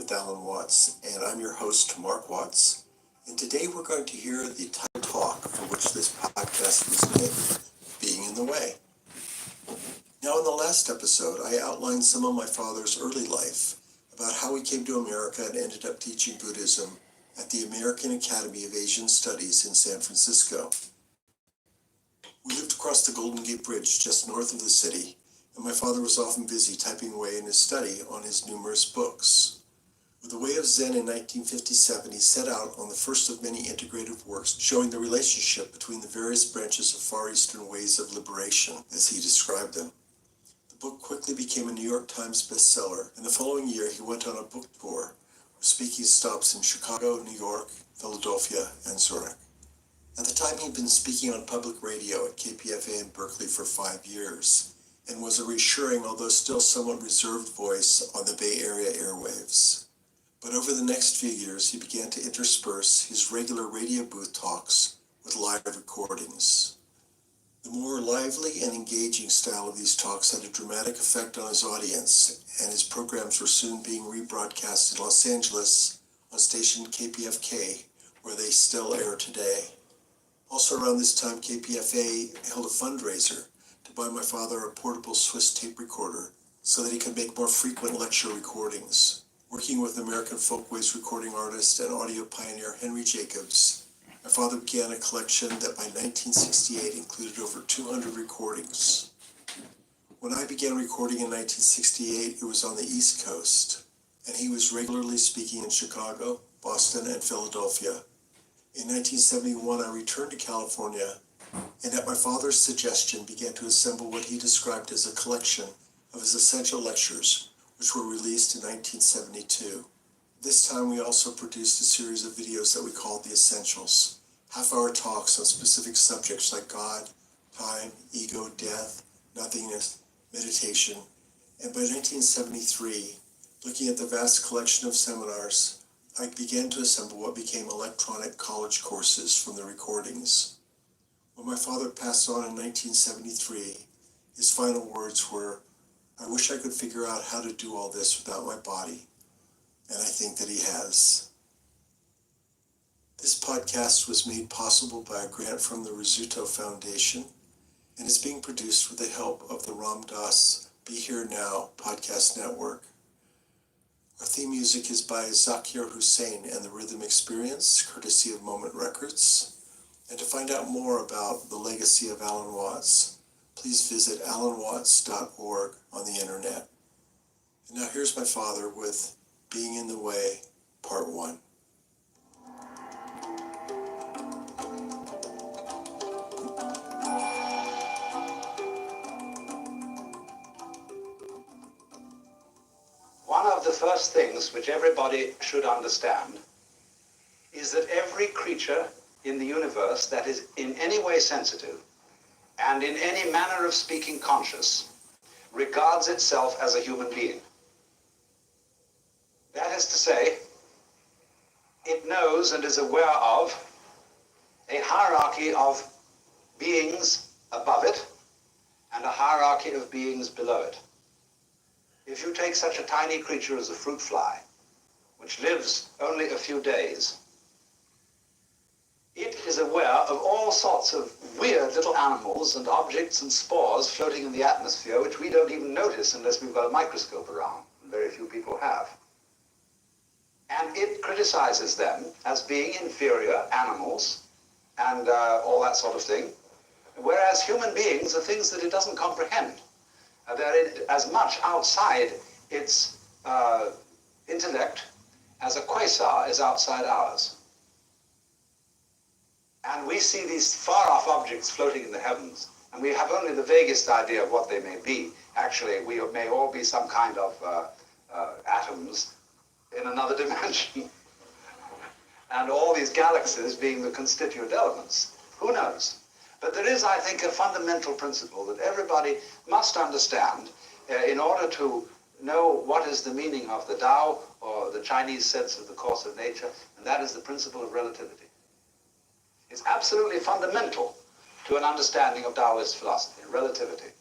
with Alan Watts, and I'm your host, Mark Watts. And today we're going to hear the title talk for which this podcast was named, Being in the Way. Now, in the last episode, I outlined some of my father's early life, about how he came to America and ended up teaching Buddhism at the American Academy of Asian Studies in San Francisco. We lived across the Golden Gate Bridge just north of the city, and my father was often busy typing away in his study on his numerous books. With The Way of Zen in 1957, he set out on the first of many integrative works showing the relationship between the various branches of Far Eastern ways of liberation, as he described them. The book quickly became a New York Times bestseller, and the following year he went on a book tour with speaking stops in Chicago, New York, Philadelphia, and Zurich. At the time, he'd been speaking on public radio at KPFA in Berkeley for 5 years, and was a reassuring, although still somewhat reserved voice on the Bay Area airwaves. But over the next few years, he began to intersperse his regular radio booth talks with live recordings. The more lively and engaging style of these talks had a dramatic effect on his audience, and his programs were soon being rebroadcast in Los Angeles on station KPFK, where they still air today. Also around this time, KPFA held a fundraiser to buy my father a portable Swiss tape recorder so that he could make more frequent lecture recordings. Working with American Folkways recording artist and audio pioneer Henry Jacobs, my father began a collection that by 1968 included over 200 recordings. When I began recording in 1968, it was on the East Coast, and he was regularly speaking in Chicago, Boston, and Philadelphia. In 1971, I returned to California, and at my father's suggestion began to assemble what he described as a collection of his essential lectures, which were released in 1972. This time we also produced a series of videos that we called The Essentials, half-hour talks on specific subjects like God, time, ego, death, nothingness, meditation, and by 1973, looking at the vast collection of seminars, I began to assemble what became electronic college courses from the recordings. When my father passed on in 1973, his final words were, "I wish I could figure out how to do all this without my body," and I think that he has. This podcast was made possible by a grant from the Rizzuto Foundation and is being produced with the help of the Ram Dass Be Here Now podcast network. Our theme music is by Zakir Hussain and the Rhythm Experience, courtesy of Moment Records. And to find out more about the legacy of Alan Watts, please visit alanwatts.org on the internet. And now here's my father with Being in the Way, Part 1. One of the first things which everybody should understand is that every creature in the universe that is in any way sensitive and in any manner of speaking conscious regards itself as a human being. That is to say, it knows and is aware of a hierarchy of beings above it and a hierarchy of beings below it. If you take such a tiny creature as a fruit fly, which lives only a few days, it is aware of all sorts of weird little animals and objects and spores floating in the atmosphere, which we don't even notice unless we've got a microscope around, and very few people have. And it criticizes them as being inferior animals and all that sort of thing, whereas human beings are things that it doesn't comprehend. They're as much outside its intellect as a quasar is outside ours. And we see these far-off objects floating in the heavens, and we have only the vaguest idea of what they may be. Actually, we may all be some kind of atoms in another dimension. And all these galaxies being the constituent elements. Who knows? But there is, I think, a fundamental principle that everybody must understand in order to know what is the meaning of the Tao, or the Chinese sense of the course of nature, and that is the principle of relativity. It's absolutely fundamental to an understanding of Taoist philosophy, relativity.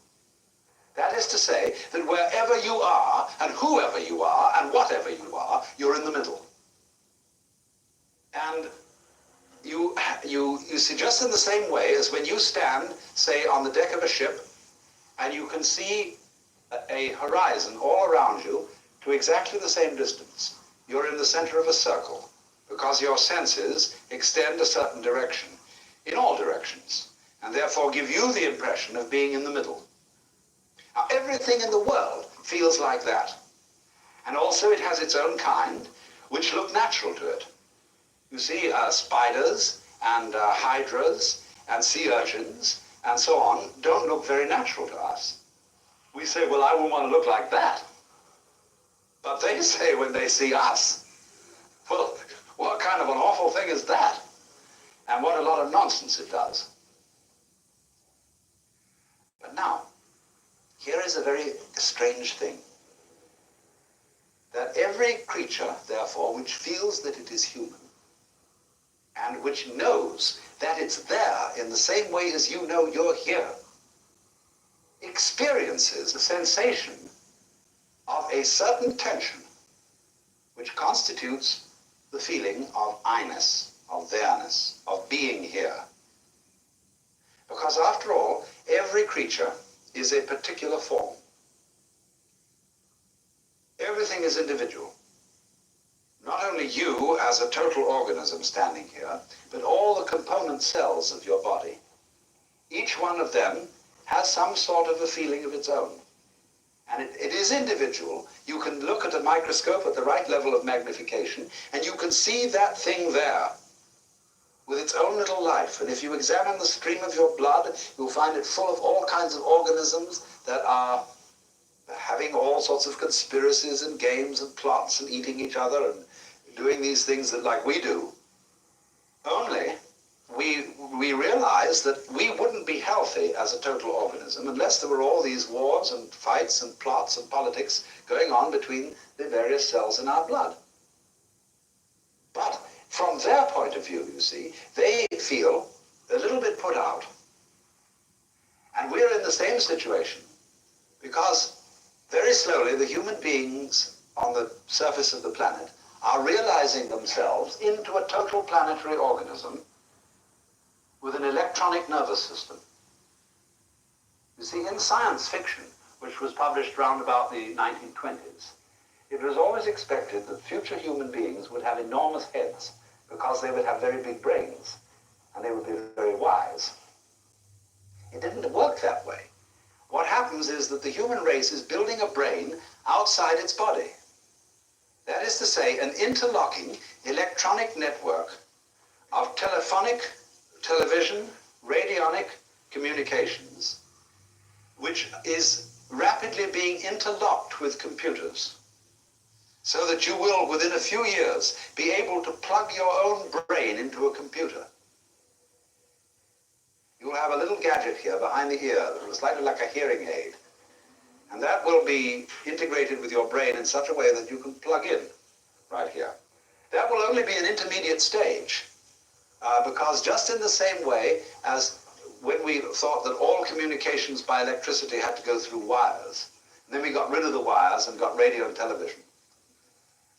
That is to say that wherever you are, and whoever you are, and whatever you are, you're in the middle. And you see, just in the same way as when you stand, say, on the deck of a ship, and you can see a horizon all around you to exactly the same distance. You're in the center of a circle because your senses extend a certain direction in all directions and therefore give you the impression of being in the middle. Now, everything in the world feels like that. And also it has its own kind, which look natural to it. You see, spiders and hydras and sea urchins and so on don't look very natural to us. We say, well, I wouldn't want to look like that. But they say when they see us, well, what kind of an awful thing is that? And what a lot of nonsense it does. But now, here is a very strange thing. That every creature, therefore, which feels that it is human, and which knows that it's there in the same way as you know you're here, experiences a sensation of a certain tension which constitutes the feeling of I-ness, of there-ness, of being here. Because after all, every creature is a particular form. Everything is individual. Not only you as a total organism standing here, but all the component cells of your body. Each one of them has some sort of a feeling of its own. And it is individual. You can look at a microscope at the right level of magnification, and you can see that thing there with its own little life. And if you examine the stream of your blood, you'll find it full of all kinds of organisms that are having all sorts of conspiracies and games and plots and eating each other and doing these things that like we do. Only we realize that we wouldn't be healthy as a total organism unless there were all these wars and fights and plots and politics going on between the various cells in our blood. But from their point of view, you see, they feel a little bit put out. And we're in the same situation because very slowly the human beings on the surface of the planet are realizing themselves into a total planetary organism with an electronic nervous system. You see, in science fiction, which was published round about the 1920s, it was always expected that future human beings would have enormous heads because they would have very big brains and they would be very wise. It didn't work that way. What happens is that the human race is building a brain outside its body. That is to say, an interlocking electronic network of telephonic, television, radionic communications, which is rapidly being interlocked with computers, so that you will, within a few years, be able to plug your own brain into a computer. You will have a little gadget here behind the ear that is slightly like a hearing aid, and that will be integrated with your brain in such a way that you can plug in right here. That will only be an intermediate stage, because just in the same way as when we thought that all communications by electricity had to go through wires, and then we got rid of the wires and got radio and television.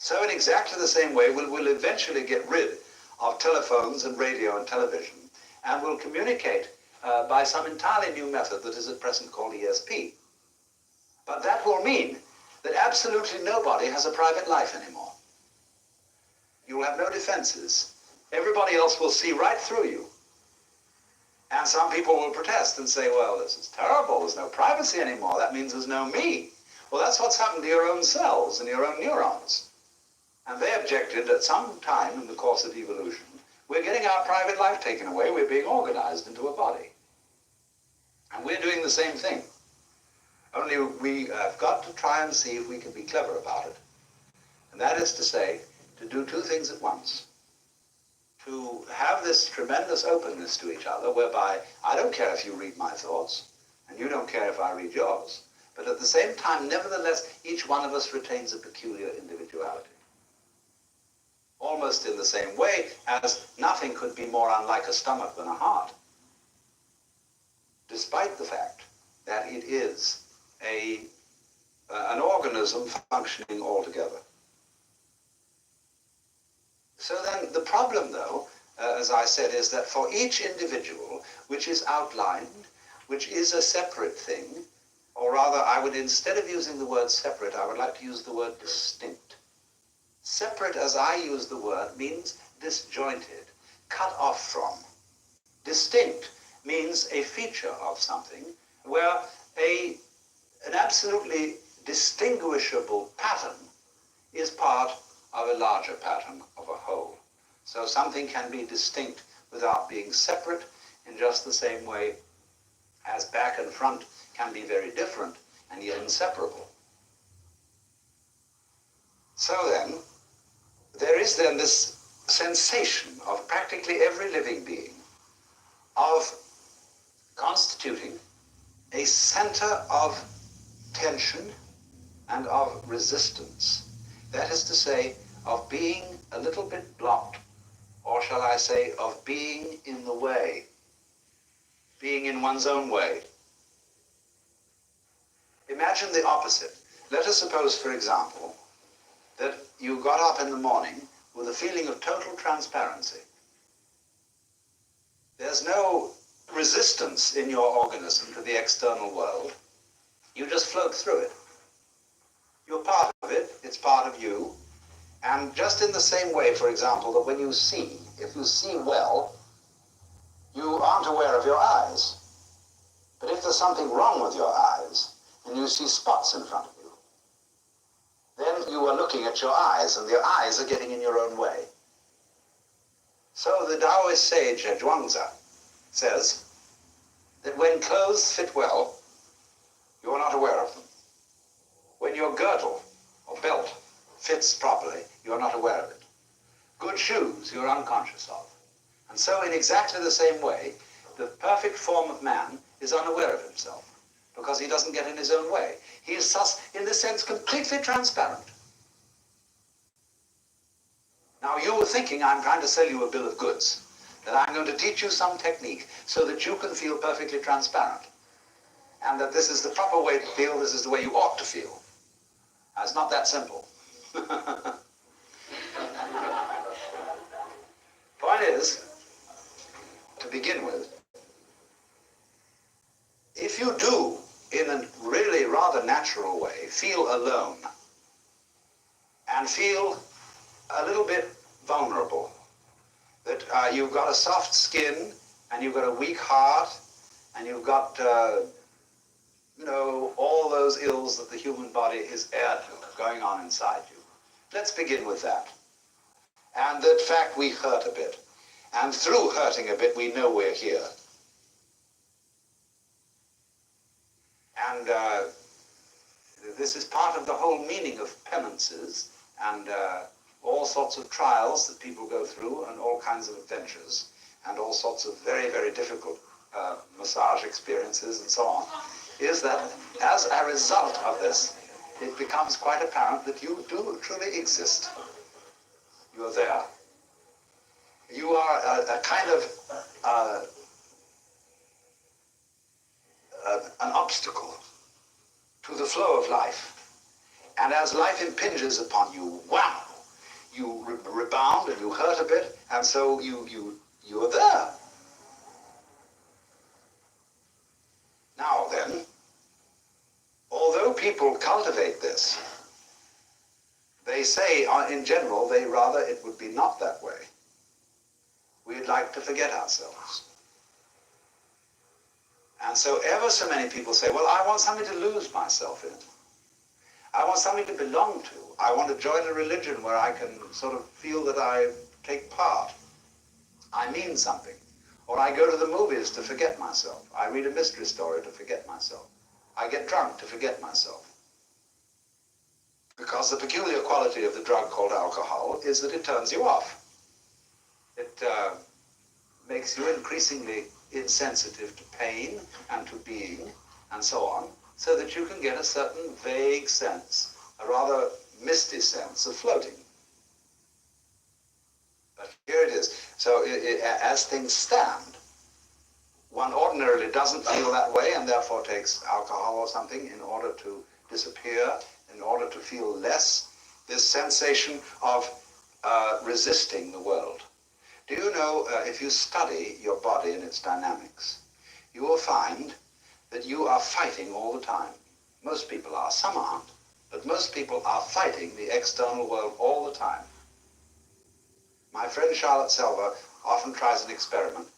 So in exactly the same way, we'll eventually get rid of telephones and radio and television, and we'll communicate by some entirely new method that is at present called ESP. But that will mean that absolutely nobody has a private life anymore. You will have no defenses. Everybody else will see right through you. And some people will protest and say, well, this is terrible. There's no privacy anymore. That means there's no me. Well, that's what's happened to your own cells and your own neurons. And they objected at some time in the course of evolution, we're getting our private life taken away. We're being organized into a body. And we're doing the same thing. Only we have got to try and see if we can be clever about it. And that is to say, to do two things at once. To have this tremendous openness to each other, whereby I don't care if you read my thoughts, and you don't care if I read yours, but at the same time, nevertheless, each one of us retains a peculiar individuality. Almost in the same way as nothing could be more unlike a stomach than a heart, despite the fact that it is an organism functioning altogether. So then the problem, though, as I said, is that for each individual, which is outlined, which is a separate thing, or rather, I would, instead of using the word separate, I would like to use the word distinct. Separate, as I use the word, means disjointed, cut off from. Distinct means a feature of something where an absolutely distinguishable pattern is part of a larger pattern of a whole. So something can be distinct without being separate in just the same way as back and front can be very different and yet inseparable. So then, there is then this sensation of practically every living being of constituting a center of tension and of resistance. That is to say, of being a little bit blocked, or shall I say, of being in the way, being in one's own way. Imagine the opposite. Let us suppose, for example, that you got up in the morning with a feeling of total transparency. There's no resistance in your organism to the external world. You just float through it. You're part of it, it's part of you. And just in the same way, for example, that when you see, if you see well, you aren't aware of your eyes. But if there's something wrong with your eyes, and you see spots in front of you, then you are looking at your eyes, and your eyes are getting in your own way. So the Taoist sage Zhuangzi says that when clothes fit well, you are not aware of them. When your girdle or belt fits properly, you are not aware of it. Good shoes, you are unconscious of. And so in exactly the same way, the perfect form of man is unaware of himself because he doesn't get in his own way. He is thus, in this sense, completely transparent. Now you were thinking I'm trying to sell you a bill of goods, that I'm going to teach you some technique so that you can feel perfectly transparent, and that this is the proper way to feel, this is the way you ought to feel. Now, it's not that simple. Point is, to begin with, if you do, in a really rather natural way, feel alone and feel a little bit vulnerable, that you've got a soft skin and you've got a weak heart and you've got, all those ills that the human body is heir to going on inside you. Let's begin with that. And that fact we hurt a bit. And through hurting a bit, we know we're here. And this is part of the whole meaning of penances and all sorts of trials that people go through and all kinds of adventures and all sorts of very, very difficult massage experiences and so on, is that as a result of this, it becomes quite apparent that you do truly exist. You're there. You are a kind of an obstacle to the flow of life. And as life impinges upon you, wow, you rebound and you hurt a bit, and so you're there. Now then, although people cultivate this, they say, in general, it would be not that way. We'd like to forget ourselves. And so ever so many people say, well, I want something to lose myself in. I want something to belong to. I want to join a religion where I can sort of feel that I take part. I mean something. Or I go to the movies to forget myself. I read a mystery story to forget myself. I get drunk to forget myself. Because the peculiar quality of the drug called alcohol is that it turns you off. It makes you increasingly insensitive to pain and to being and so on, so that you can get a certain vague sense, a rather misty sense of floating. But here it is. So as things stand, one ordinarily doesn't feel that way and therefore takes alcohol or something in order to disappear, in order to feel less this sensation of resisting the world. Do you know, if you study your body and its dynamics, you will find that you are fighting all the time. Most people are, some aren't, but most people are fighting the external world all the time. My friend Charlotte Selver often tries an experiment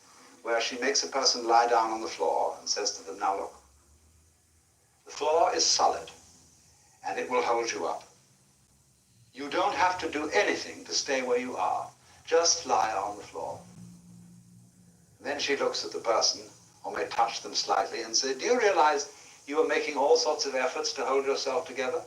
where she makes a person lie down on the floor and says to them, now look, the floor is solid and it will hold you up. You don't have to do anything to stay where you are. Just lie on the floor. Then she looks at the person, or may touch them slightly, and say, do you realize you are making all sorts of efforts to hold yourself together?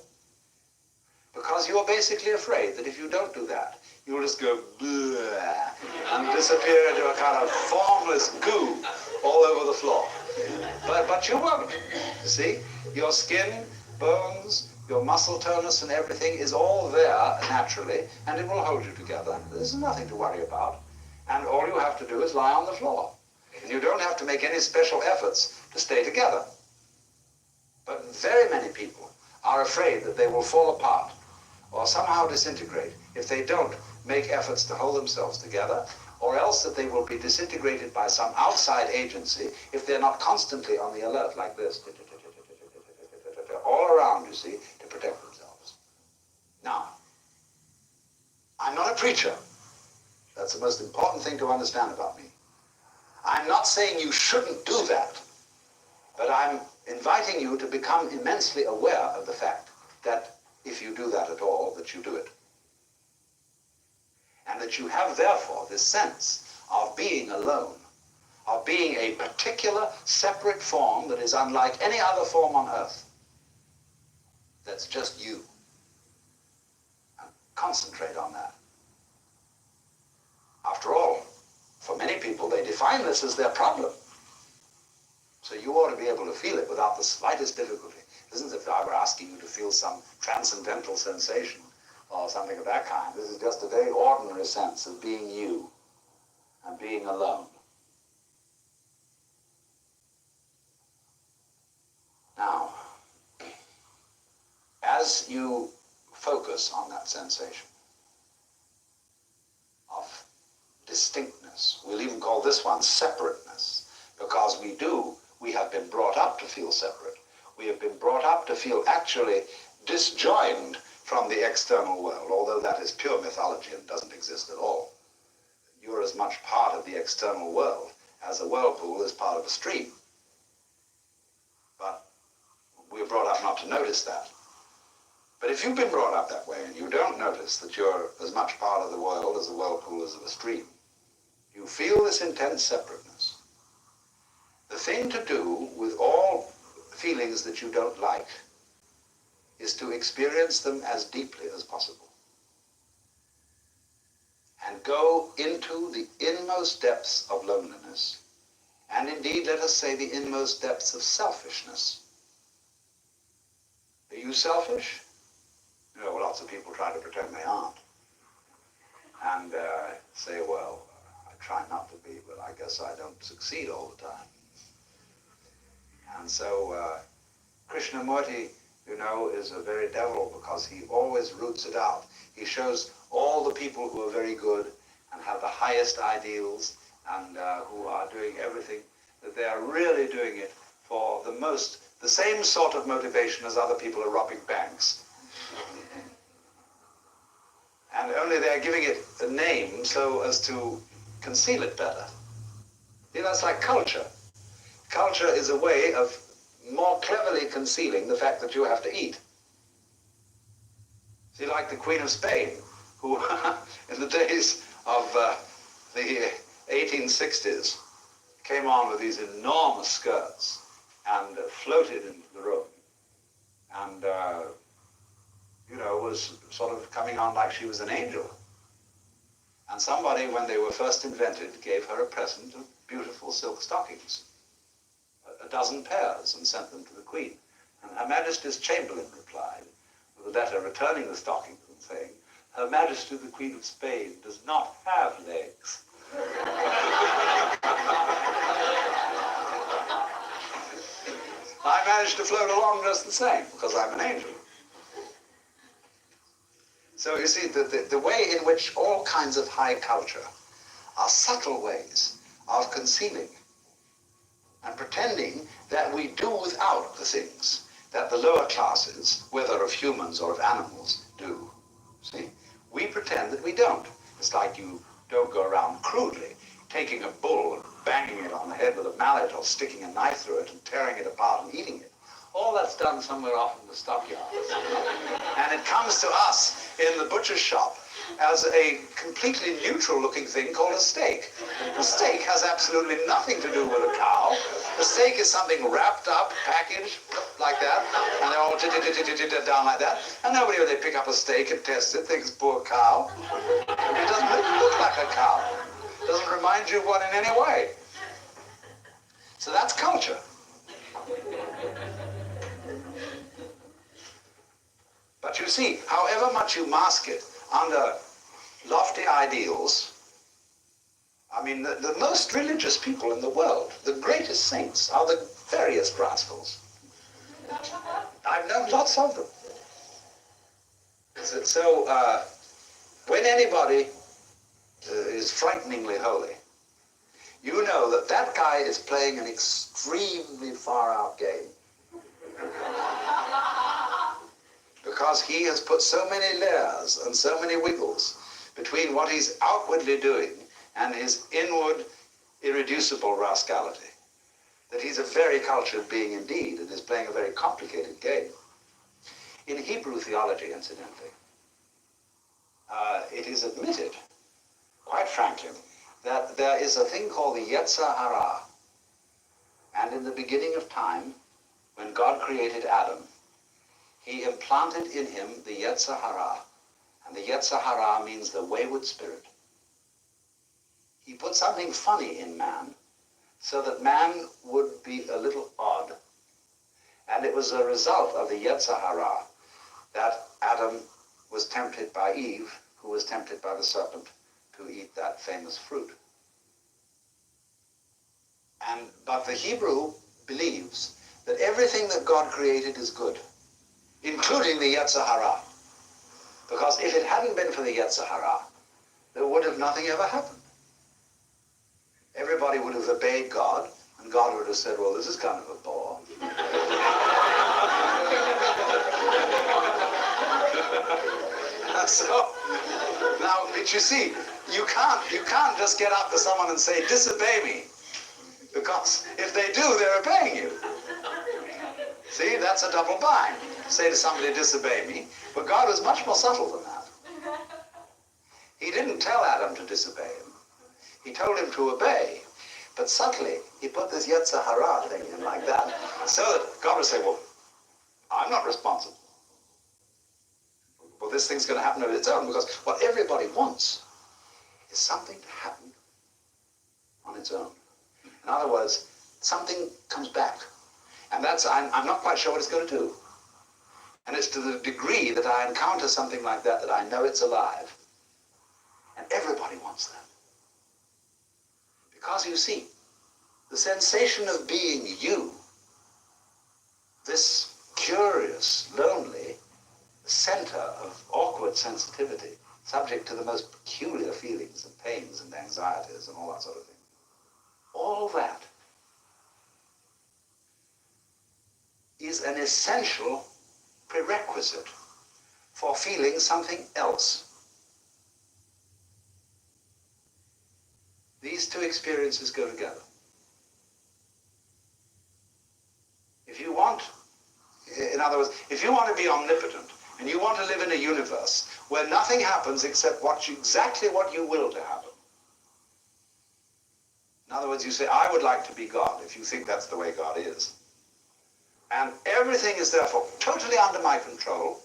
Because you are basically afraid that if you don't do that, you'll just go and disappear into a kind of formless goo all over the floor. But you won't. You see, your skin, bones, your muscle tonus and everything is all there naturally, and it will hold you together. There's nothing to worry about. And all you have to do is lie on the floor. And you don't have to make any special efforts to stay together. But very many people are afraid that they will fall apart or somehow disintegrate if they don't make efforts to hold themselves together, or else that they will be disintegrated by some outside agency if they're not constantly on the alert like this, all around, you see, to protect themselves. Now, I'm not a preacher. That's the most important thing to understand about me. I'm not saying you shouldn't do that, but I'm inviting you to become immensely aware of the fact that if you do that at all, that you do it. And that you have, therefore, this sense of being alone, of being a particular separate form that is unlike any other form on earth. That's just you. And concentrate on that. After all, for many people, they define this as their problem. So you ought to be able to feel it without the slightest difficulty. It isn't as if I were asking you to feel some transcendental sensation or something of that kind. This is just a very ordinary sense of being you and being alone. Now, as you focus on that sensation of distinctness, we'll even call this one separateness, because we have been brought up to feel separate. We have been brought up to feel actually disjoined from the external world, although that is pure mythology and doesn't exist at all. You're as much part of the external world as a whirlpool is part of a stream. But we're brought up not to notice that. But if you've been brought up that way and you don't notice that you're as much part of the world as a whirlpool is of a stream, you feel this intense separateness. The thing to do with all feelings that you don't like is to experience them as deeply as possible. And go into the inmost depths of loneliness, and indeed, let us say, the inmost depths of selfishness. Are you selfish? You know, lots of people try to pretend they aren't. And say, well, I try not to be, but I guess I don't succeed all the time. And so Krishnamurti, you know, is a very devil because he always roots it out. He shows all the people who are very good and have the highest ideals and who are doing everything, that they are really doing it for the same sort of motivation as other people are robbing banks. And only they're giving it a name so as to conceal it better. You know, it's like culture. Culture is a way of more cleverly concealing the fact that you have to eat. See, like the Queen of Spain, who in the days of the 1860s came on with these enormous skirts and floated into the room and, you know, was sort of coming on like she was an angel. And somebody, when they were first invented, gave her a present of beautiful silk stockings, a dozen pairs, and sent them to the Queen. And Her Majesty's Chamberlain replied with a letter returning the stockings and saying, Her Majesty the Queen of Spain does not have legs. I managed to float along just the same because I'm an angel. So you see, the way in which all kinds of high culture are subtle ways of concealing and pretending that we do without the things that the lower classes, whether of humans or of animals, do. See? We pretend that we don't. It's like you don't go around crudely taking a bull and banging it on the head with a mallet or sticking a knife through it and tearing it apart and eating it. All that's done somewhere off in the stockyards. And it comes to us in the butcher's shop as a completely neutral looking thing called a steak. The steak has absolutely nothing to do with a cow. The steak is something wrapped up, packaged like that, and they're all down like that. And nobody, when they pick up a steak and test it, thinks, poor cow. It doesn't look like a cow. It doesn't remind you of one in any way. So that's culture. But you see, however much you mask it under lofty ideals, I mean, the most religious people in the world, the greatest saints, are the veriest rascals. I've known lots of them. So when anybody is frighteningly holy, you know that that guy is playing an extremely far-out game. Because he has put so many layers and so many wiggles between what he's outwardly doing and his inward irreducible rascality, that he's a very cultured being indeed and is playing a very complicated game. In Hebrew theology, incidentally, it is admitted, quite frankly, that there is a thing called the Yetzer Hara. And in the beginning of time, when God created Adam, he implanted in him the Yetzer Hara. And the Yetzer Hara means the wayward spirit. He put something funny in man so that man would be a little odd. And it was a result of the Yetzer Hara that Adam was tempted by Eve, who was tempted by the serpent to eat that famous fruit. But the Hebrew believes that everything that God created is good, including the Yetzer Hara. Because if it hadn't been for the Yetzer Hara, there would have nothing ever happened. Everybody would have obeyed God, and God would have said, well, this is kind of a bore. So, now, but you see, you can't just get up to someone and say, disobey me. Because if they do, they're obeying you. See, that's a double bind. Say to somebody, disobey me. But God was much more subtle than that. He didn't tell Adam to disobey him. He told him to obey. But subtly, he put this Yetzer Hara thing in like that, so that God would say, well, I'm not responsible. Well, this thing's going to happen of its own, because what everybody wants is something to happen on its own. In other words, something comes back. And that's, I'm not quite sure what it's going to do. And it's to the degree that I encounter something like that I know it's alive. And everybody wants that. Because you see, the sensation of being you, this curious, lonely center of awkward sensitivity, subject to the most peculiar feelings and pains and anxieties and all that sort of thing, all that is an essential prerequisite for feeling something else. These two experiences go together. If you want, in other words, if you want to be omnipotent and you want to live in a universe where nothing happens except exactly what you will to happen. In other words, you say, I would like to be God, if you think that's the way God is. And everything is therefore totally under my control.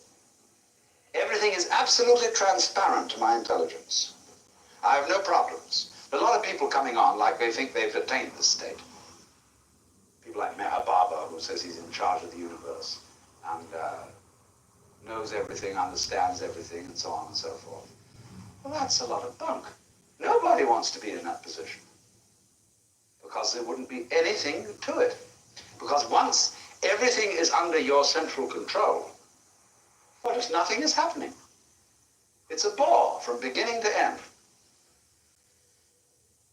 Everything is absolutely transparent to my intelligence. I have no problems. There are a lot of people coming on like they think they've attained this state. People like Meher Baba, who says he's in charge of the universe and knows everything, understands everything, and so on and so forth. Well, that's a lot of bunk. Nobody wants to be in that position because there wouldn't be anything to it. Because once everything is under your central control, notice nothing is happening. It's a bore from beginning to end.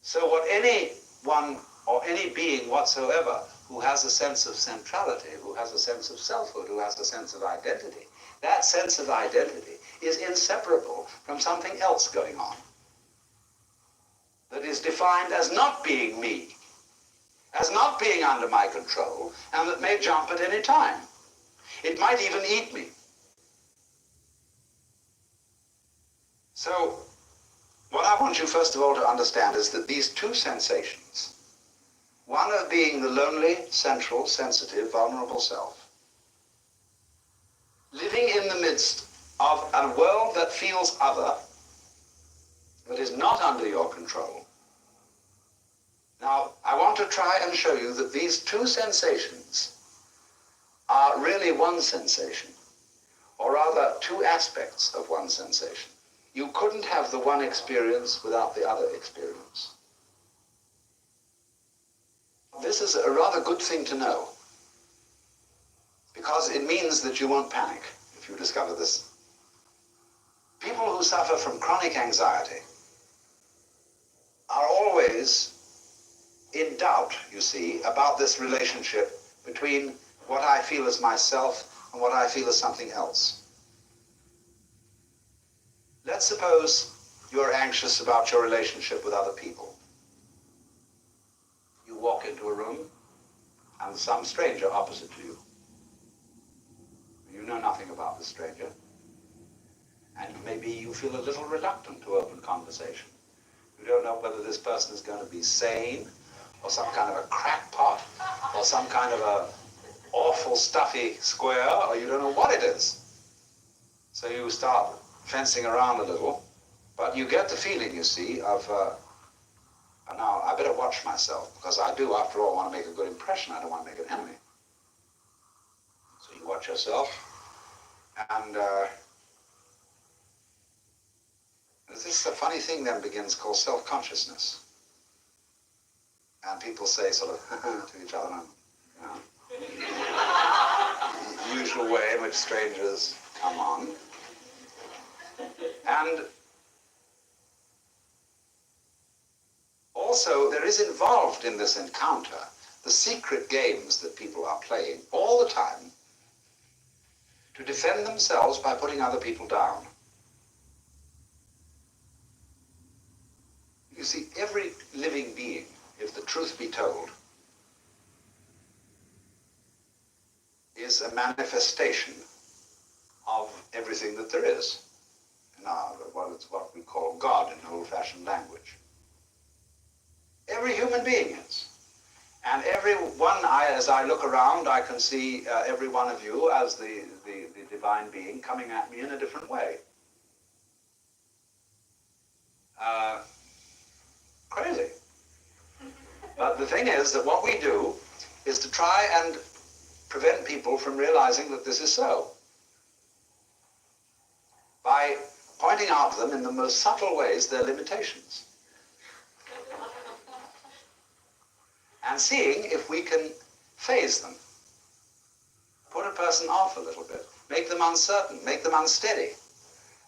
So what anyone or any being whatsoever who has a sense of centrality, who has a sense of selfhood, who has a sense of identity, that sense of identity is inseparable from something else going on that is defined as not being me, as not being under my control, and that may jump at any time. It might even eat me. So, what I want you first of all to understand is that these two sensations, one of being the lonely, central, sensitive, vulnerable self, living in the midst of a world that feels other, that is not under your control. Now, I want to try and show you that these two sensations are really one sensation, or rather two aspects of one sensation. You couldn't have the one experience without the other experience. This is a rather good thing to know, because it means that you won't panic if you discover this. People who suffer from chronic anxiety are always in doubt, you see, about this relationship between what I feel as myself and what I feel as something else. Let's suppose you're anxious about your relationship with other people. You walk into a room and some stranger opposite to you. You know nothing about the stranger, and maybe you feel a little reluctant to open conversation. You don't know whether this person is going to be sane, or some kind of a crackpot, or some kind of a awful stuffy square, or you don't know what it is. So you start fencing around a little, but you get the feeling, you see, of, now I better watch myself, because I do, after all, want to make a good impression. I don't want to make an enemy. So you watch yourself, and this funny thing then begins called self-consciousness. And people say sort of to each other, you know, the usual way in which strangers come on. And also there is involved in this encounter the secret games that people are playing all the time to defend themselves by putting other people down. You see, every living being, if the truth be told, is a manifestation of everything that there is. It's what we call God in old-fashioned language. Every human being is. And every one, as I look around, I can see every one of you as the divine being coming at me in a different way. Crazy. But the thing is that what we do is to try and prevent people from realizing that this is so, by pointing out to them in the most subtle ways their limitations, and seeing if we can phase them, put a person off a little bit, make them uncertain, make them unsteady.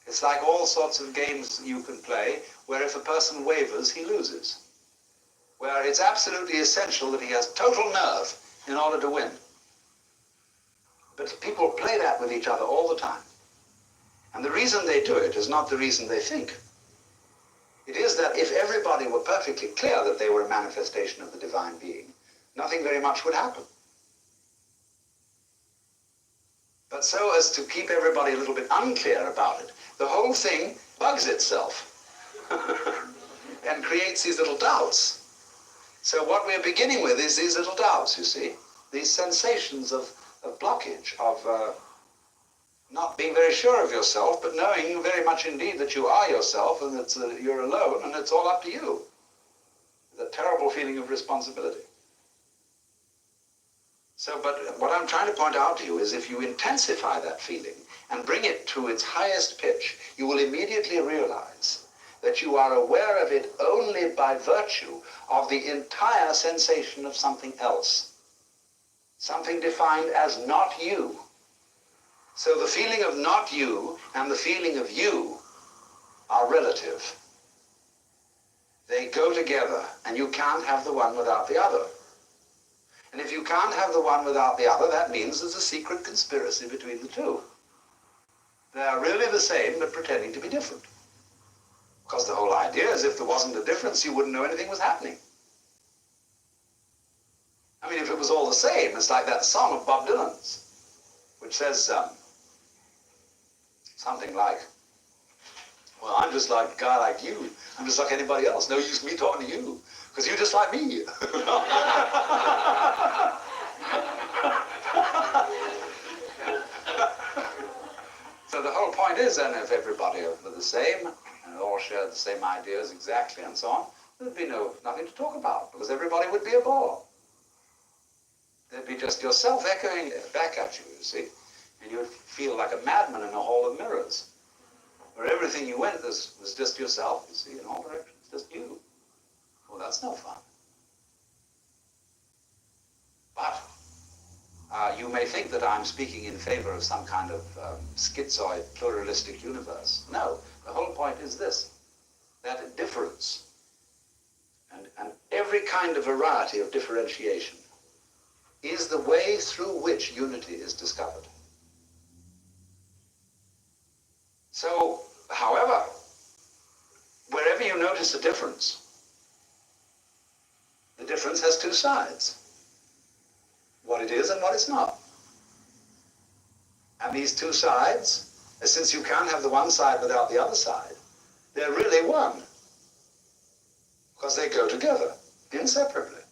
It's like all sorts of games you can play where if a person wavers, he loses, where it's absolutely essential that he has total nerve in order to win. But people play that with each other all the time. And the reason they do it is not the reason they think. It is that if everybody were perfectly clear that they were a manifestation of the divine being, nothing very much would happen. But so as to keep everybody a little bit unclear about it, the whole thing bugs itself and creates these little doubts. So what we're beginning with is these little doubts, you see, these sensations of blockage, of not being very sure of yourself, but knowing very much indeed that you are yourself and that you're alone and it's all up to you. The terrible feeling of responsibility. So, but what I'm trying to point out to you is if you intensify that feeling and bring it to its highest pitch, you will immediately realize that you are aware of it only by virtue of the entire sensation of something else. something defined as not you. So the feeling of not you and the feeling of you are relative. They go together, and you can't have the one without the other. And if you can't have the one without the other, that means there's a secret conspiracy between the two. They are really the same, but pretending to be different. Because the whole idea is if there wasn't a difference, you wouldn't know anything was happening. I mean, if it was all the same, it's like that song of Bob Dylan's, which says something like, well, I'm just like a guy like you. I'm just like anybody else. No use me talking to you, because you're just like me. So the whole point is then, if everybody were the same, and all shared the same ideas exactly and so on, there'd be nothing to talk about, because everybody would be a ball. There'd be just yourself echoing back at you, you see, and you'd feel like a madman in a hall of mirrors, where everything you went was just yourself, you see, in all directions, just you. Well, that's no fun. But you may think that I'm speaking in favor of some kind of schizoid, pluralistic universe. No, the whole point is this, that difference, and every kind of variety of differentiation, is the way through which unity is discovered. So, however, wherever you notice a difference, the difference has two sides. What it is and what it's not. And these two sides, since you can't have the one side without the other side, they're really one. Because they go together, inseparably.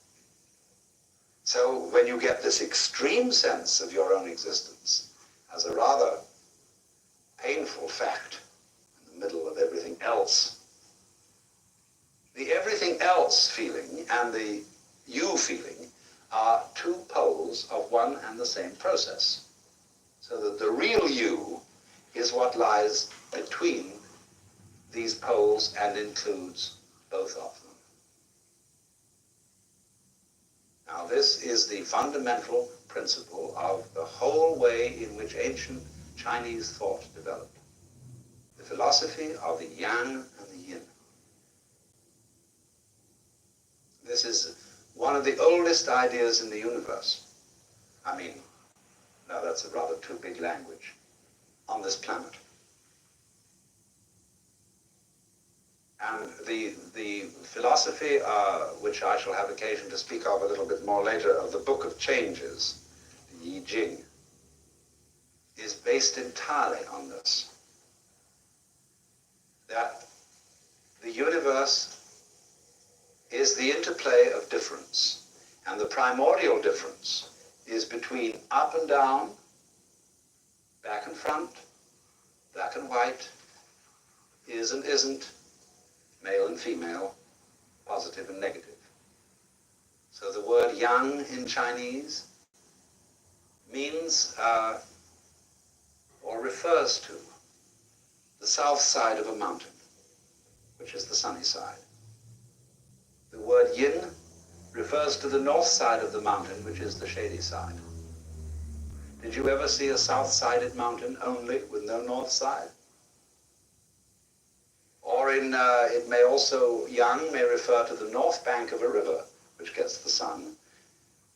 So when you get this extreme sense of your own existence as a rather painful fact in the middle of everything else, the everything else feeling and the you feeling are two poles of one and the same process. So that the real you is what lies between these poles and includes both of them. Now, this is the fundamental principle of the whole way in which ancient Chinese thought developed. The philosophy of the yang and the yin. This is one of the oldest ideas in the universe. I mean, no, that's a rather too big language. On this planet. And the philosophy, which I shall have occasion to speak of a little bit more later, of the Book of Changes, the Yi Jing, is based entirely on this. That the universe is the interplay of difference, and the primordial difference is between up and down, back and front, black and white, is and isn't, male and female, positive and negative. So the word yang in Chinese means or refers to the south side of a mountain, which is the sunny side. The word yin refers to the north side of the mountain, which is the shady side. Did you ever see a south-sided mountain only with no north side? Or it may also, yang may refer to the north bank of a river, which gets the sun,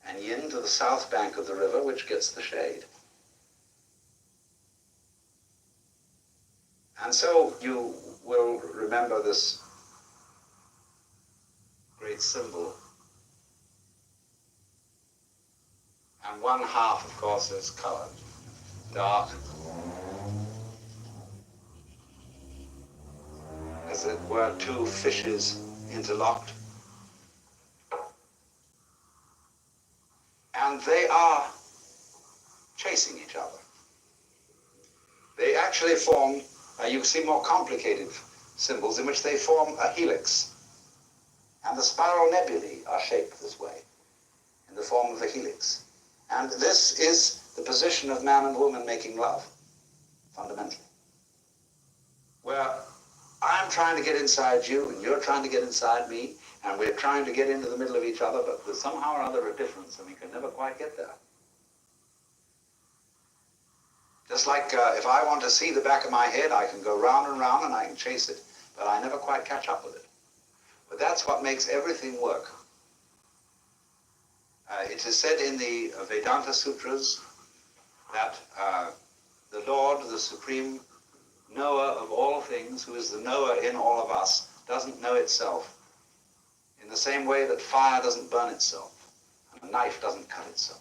and yin to the south bank of the river, which gets the shade. And so you will remember this great symbol. And one half, of course, is colored, dark, as it were two fishes interlocked. And they are chasing each other. They actually form, you see more complicated symbols in which they form a helix. And the spiral nebulae are shaped this way, in the form of a helix. And this is the position of man and woman making love, fundamentally. Where I'm trying to get inside you, and you're trying to get inside me, and we're trying to get into the middle of each other, but there's somehow or other a difference, and we can never quite get there. Just like if I want to see the back of my head, I can go round and round and I can chase it, but I never quite catch up with it. But that's what makes everything work. It is said in the Vedanta Sutras that the Lord, the Supreme Knower of all things, who is the knower in all of us, doesn't know itself in the same way that fire doesn't burn itself and a knife doesn't cut itself.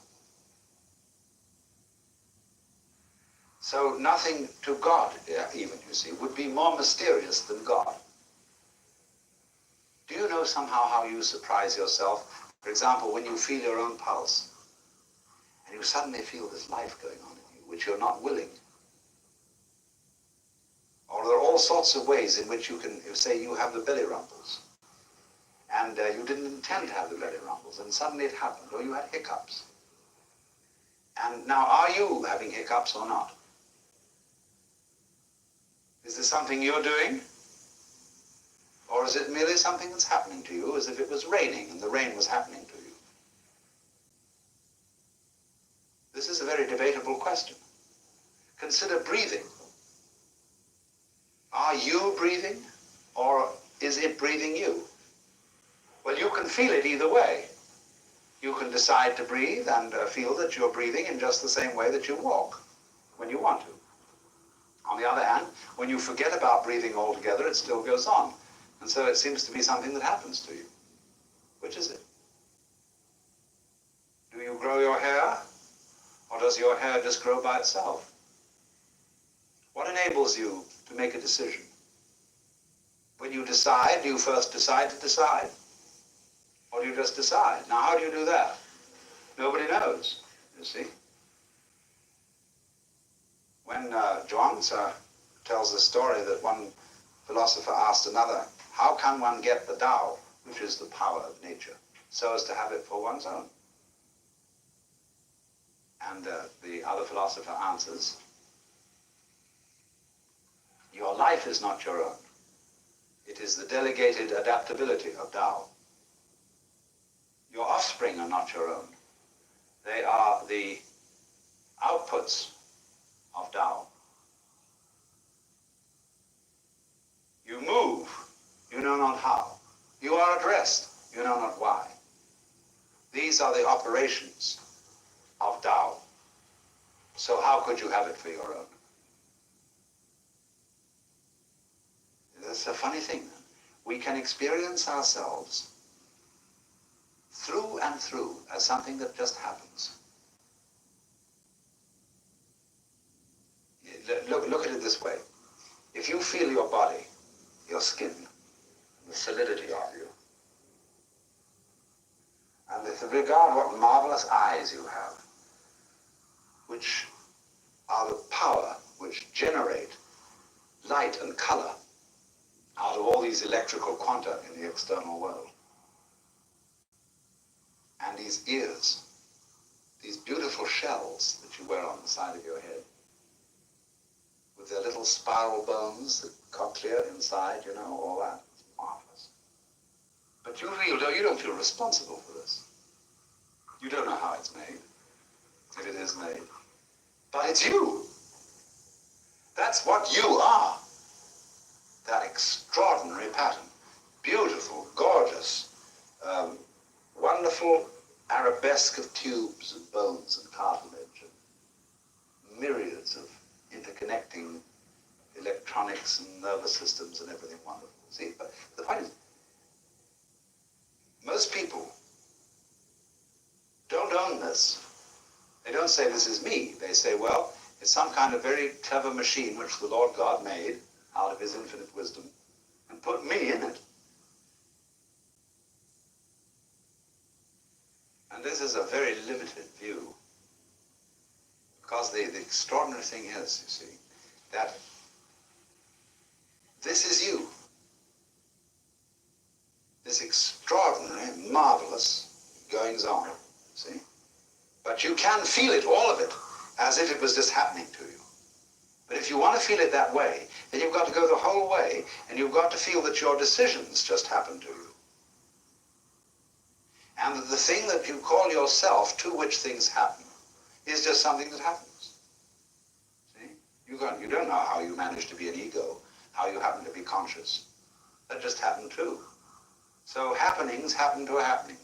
So nothing to God, even, you see, would be more mysterious than God. Do you know somehow how you surprise yourself? For example, when you feel your own pulse, and you suddenly feel this life going on in you, which you're not willing. Or there are all sorts of ways in which you can, say you have the belly rumbles, and you didn't intend to have the belly rumbles, and suddenly it happened, or you had hiccups. And now, are you having hiccups or not? Is this something you're doing? Or is it merely something that's happening to you, as if it was raining and the rain was happening to you? This is a very debatable question. Consider breathing. Are you breathing, or is it breathing you? Well, you can feel it either way. You can decide to breathe and feel that you're breathing in just the same way that you walk when you want to. On the other hand, when you forget about breathing altogether, it still goes on. And so it seems to be something that happens to you. Which is it? Do you grow your hair, or does your hair just grow by itself? What enables you to make a decision? When you decide, do you first decide to decide? Or do you just decide? Now, how do you do that? Nobody knows, you see. When Zhuangzi tells the story that one philosopher asked another, how can one get the Tao, which is the power of nature, so as to have it for one's own? And the other philosopher answers, your life is not your own. It is the delegated adaptability of Tao. Your offspring are not your own. They are the outputs of Tao. You move, you know not how. You are at rest, you know not why. These are the operations of Tao. So how could you have it for your own? That's a funny thing. We can experience ourselves through and through as something that just happens. Look at it this way. If you feel your body, your skin, the solidity of you, and with regard what marvelous eyes you have, which are the power which generate light and color out of all these electrical quanta in the external world. And these ears, these beautiful shells that you wear on the side of your head, with their little spiral bones, the cochlea inside, you know, all that. It's marvelous. But you don't feel responsible for this. You don't know how it's made, if it is made. But it's you. That's what you are. That extraordinary pattern. Beautiful, gorgeous, wonderful arabesque of tubes and bones and cartilage and myriads of interconnecting electronics and nervous systems and everything wonderful. See, but the point is, most people don't own this. They don't say, this is me. They say, well, it's some kind of very clever machine which the Lord God made out of his infinite wisdom and put me in it. And this is a very limited view. Because the extraordinary thing is, you see, that this is you. This extraordinary, marvelous goings on, see? But you can feel it, all of it, as if it was just happening to you. But if you want to feel it that way, then you've got to go the whole way, and you've got to feel that your decisions just happen to you. And that the thing that you call yourself, to which things happen, is just something that happens. See? You don't know how you managed to be an ego, how you happen to be conscious. That just happened too. So happenings happen to a happening.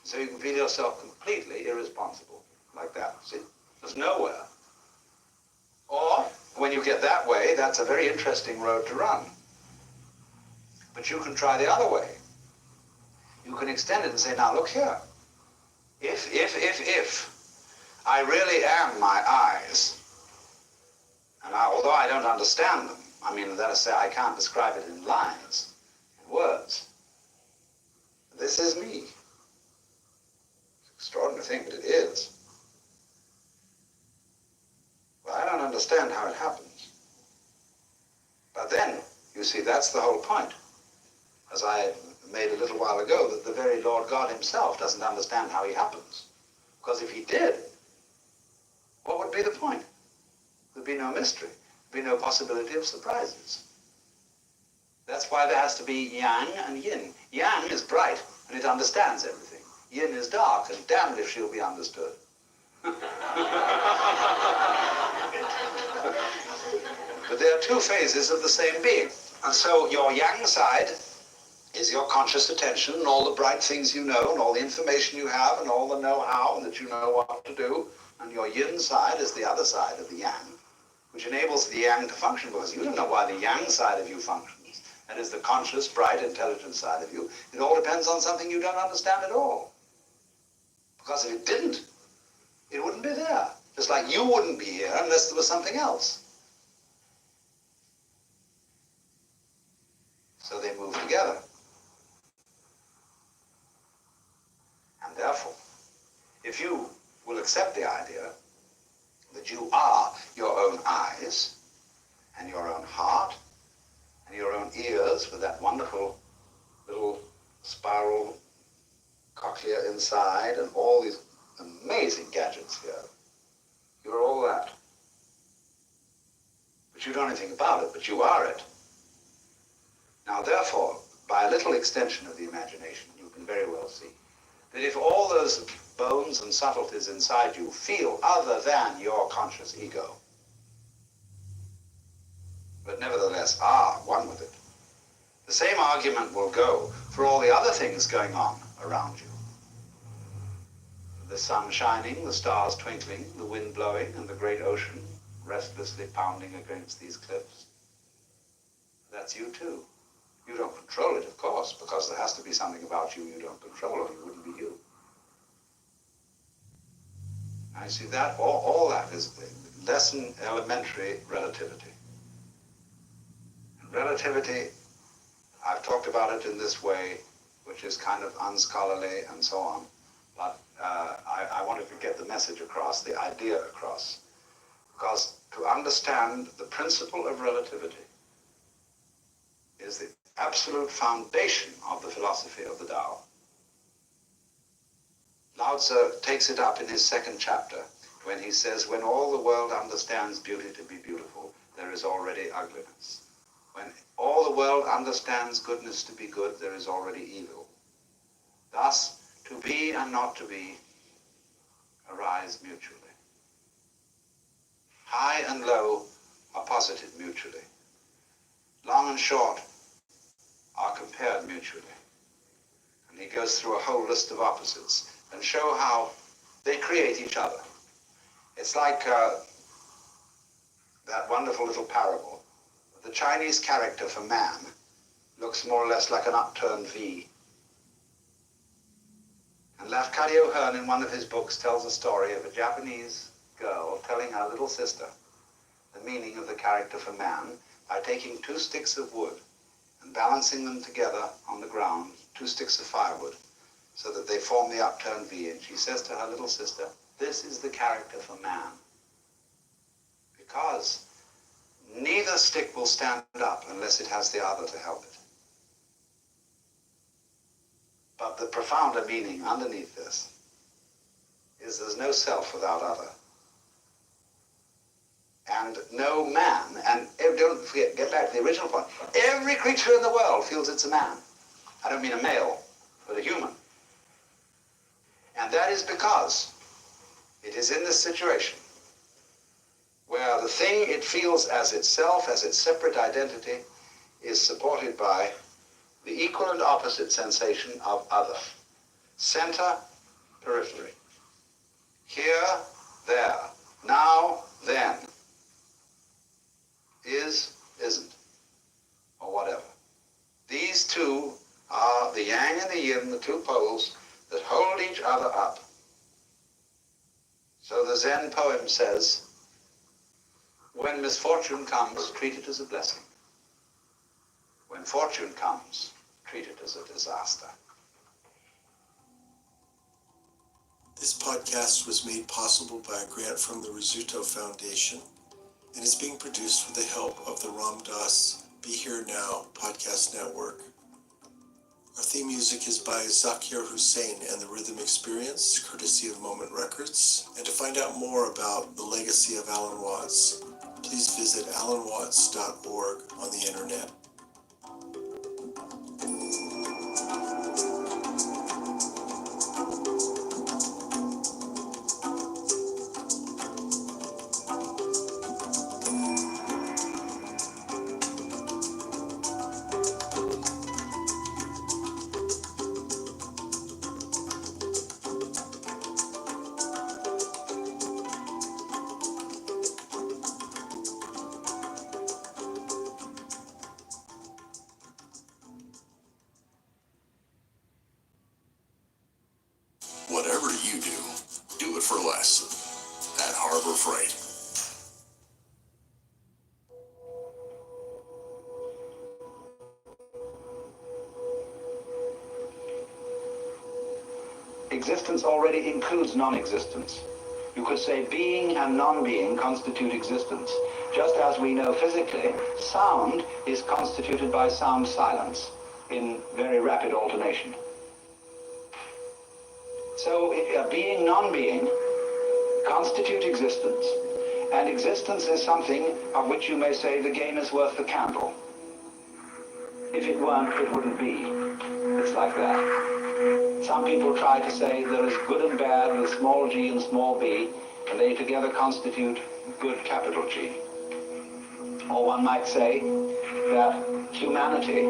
So you can feel yourself completely irresponsible, like that, see? There's nowhere. Or, when you get that way, that's a very interesting road to run. But you can try the other way. You can extend it and say, now look here. If I really am my eyes, and although I don't understand them, I mean, let us say I can't describe it in lines, in words, this is me. It's an extraordinary thing, but it is. Well, I don't understand how it happens. But then, you see, that's the whole point. As I made a little while ago, that the very Lord God himself doesn't understand how he happens. Because if he did, what would be the point? There'd be no mystery. There'd be no possibility of surprises. That's why there has to be yang and yin. Yang is bright, and it understands everything. Yin is dark, and damned if she'll be understood. But there are two phases of the same being. And so your yang side is your conscious attention and all the bright things you know and all the information you have and all the know-how and that you know what to do. And your yin side is the other side of the yang, which enables the yang to function, because you don't know why the yang side of you functions. That is the conscious, bright, intelligent side of you. It all depends on something you don't understand at all. Because if it didn't, it wouldn't be there. Just like you wouldn't be here unless there was something else. So they move together. And therefore, if you will accept the idea that you are your own eyes and your own heart and your own ears with that wonderful little spiral cochlea inside and all these amazing gadgets here, you're all that. But you don't know anything about it, but you are it. Now therefore, by a little extension of the imagination, you can very well see that if all those bones and subtleties inside you feel other than your conscious ego, but nevertheless are one with it, the same argument will go for all the other things going on around you. The sun shining, the stars twinkling, the wind blowing, and the great ocean restlessly pounding against these cliffs. That's you too. You don't control it, of course, because there has to be something about you you don't control, or you wouldn't be you. I see that, all that is lesson elementary relativity. And relativity, I've talked about it in this way, which is kind of unscholarly and so on, but I wanted to get the message across, the idea across, because to understand the principle of relativity is the absolute foundation of the philosophy of the Tao. Lao Tzu takes it up in his second chapter when he says, when all the world understands beauty to be beautiful, there is already ugliness. When all the world understands goodness to be good, there is already evil. Thus, to be and not to be arise mutually. High and low are posited mutually. Long and short are compared mutually. And he goes through a whole list of opposites and show how they create each other. It's like that wonderful little parable. The Chinese character for man looks more or less like an upturned V. And Lafcadio Hearn, in one of his books, tells a story of a Japanese girl telling her little sister the meaning of the character for man by taking 2 sticks of wood and balancing them together on the ground, 2 sticks of firewood, so that they form the upturned V. And she says to her little sister, this is the character for man. Because neither stick will stand up unless it has the other to help it. But the profounder meaning underneath this is there's no self without other. And no man, and don't forget, get back to the original point, every creature in the world feels it's a man. I don't mean a male, but a human. And that is because it is in this situation where where the thing it feels as itself, as its separate identity, is supported by the equal and opposite sensation of other. Center, periphery. Here, there, now, then. Is, isn't, or whatever. These two are the yang and the yin, the two poles that hold each other up. So the Zen poem says, when misfortune comes, treat it as a blessing. When fortune comes, treat it as a disaster. This podcast was made possible by a grant from the Rizzuto Foundation and is being produced with the help of the Ram Dass Be Here Now podcast network. Our theme music is by Zakir Hussain and the Rhythm Experience, courtesy of Moment Records. And to find out more about the legacy of Alan Watts, please visit alanwatts.org on the internet. Whatever you do it for less at Harbor Freight. Existence already includes non-existence. You could say being and non-being constitute existence. Just as we know physically, sound is constituted by sound silence in very rapid alternation. So being, non-being constitute existence. And existence is something of which you may say the game is worth the candle. If it weren't, it wouldn't be. It's like that. Some people try to say there is good and bad with small g and small b, and they together constitute good capital G. Or one might say that humanity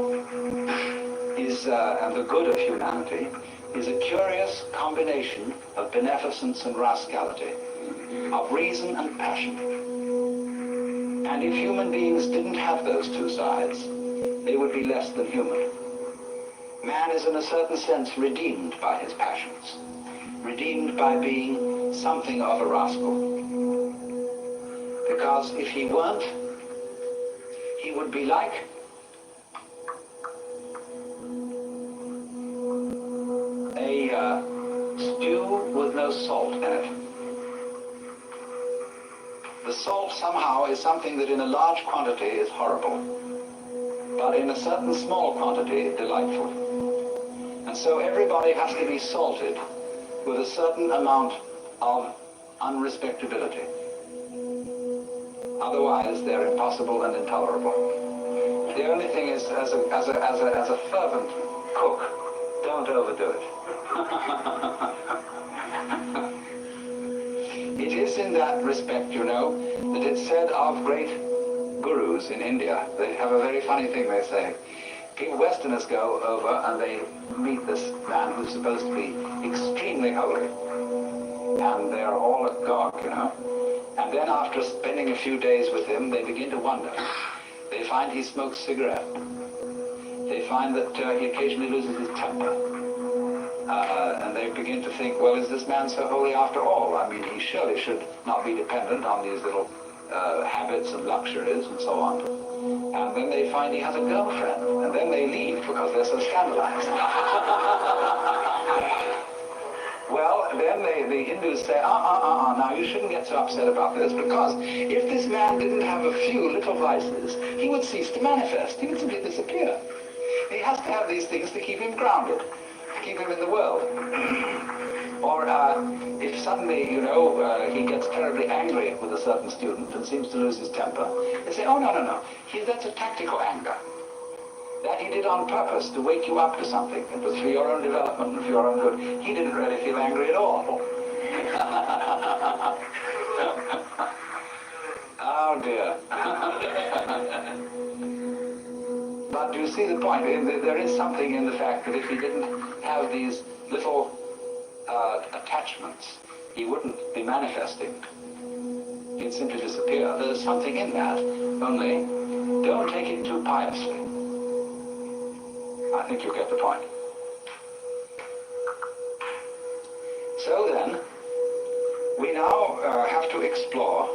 is, and the good of humanity, is a curious combination of beneficence and rascality, of reason and passion. And if human beings didn't have those two sides, they would be less than human. Man is in a certain sense redeemed by his passions, redeemed by being something of a rascal. Because if he weren't, he would be like a stew with no salt in it. The salt somehow is something that in a large quantity is horrible, but in a certain small quantity delightful. And so everybody has to be salted with a certain amount of unrespectability. Otherwise they're impossible and intolerable. The only thing is, as a fervent cook, don't overdo it. It is in that respect, you know, that it's said of great gurus in India. They have a very funny thing they say. People, Westerners go over and they meet this man who's supposed to be extremely holy. And they're all agog, you know. And then after spending a few days with him, they begin to wonder. They find he smokes cigarette. They find that he occasionally loses his temper. And they begin to think, well, is this man so holy after all? I mean, he surely should not be dependent on these little habits and luxuries and so on. And then they find he has a girlfriend. And then they leave because they're so scandalized. Well, then the Hindus say, now you shouldn't get so upset about this, because if this man didn't have a few little vices, he would cease to manifest. He would simply disappear. He has to have these things to keep him grounded, to keep him in the world. Or if suddenly, you know, he gets terribly angry with a certain student and seems to lose his temper, they say, oh, no, that's a tactical anger. That he did on purpose to wake you up to something. It was for your own development and for your own good. He didn't really feel angry at all. see the point. There is something in the fact that if he didn't have these little attachments, he wouldn't be manifesting. He'd simply disappear. There's something in that, only don't take it too piously. I think you get the point. So then, we now have to explore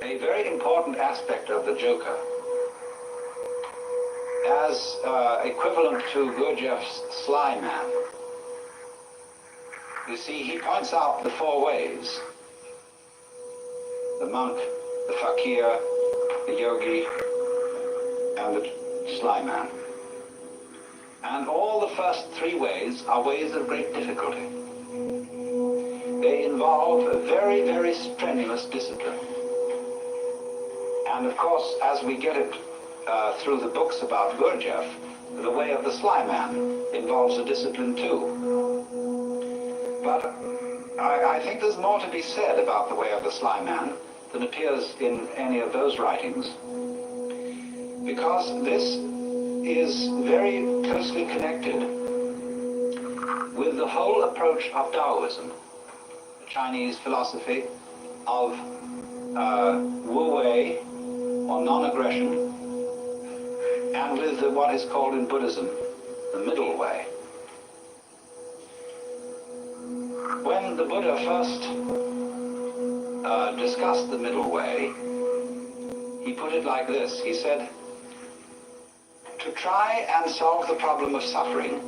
a very important aspect of the Joker as equivalent to Gurdjieff's Sly Man. You see, he points out the four ways: the monk, the fakir, the yogi, and the Sly Man. And all the first three ways are ways of great difficulty. They involve a very, very strenuous discipline. And of course, as we get it through the books about Gurdjieff, the way of the Sly Man involves a discipline too. But I think there's more to be said about the way of the Sly Man than appears in any of those writings, because this is very closely connected with the whole approach of Taoism, the Chinese philosophy of Wu Wei, or non-aggression, and with what is called in Buddhism the middle way. When the Buddha first discussed the middle way, he put it like this. He said, to try and solve the problem of suffering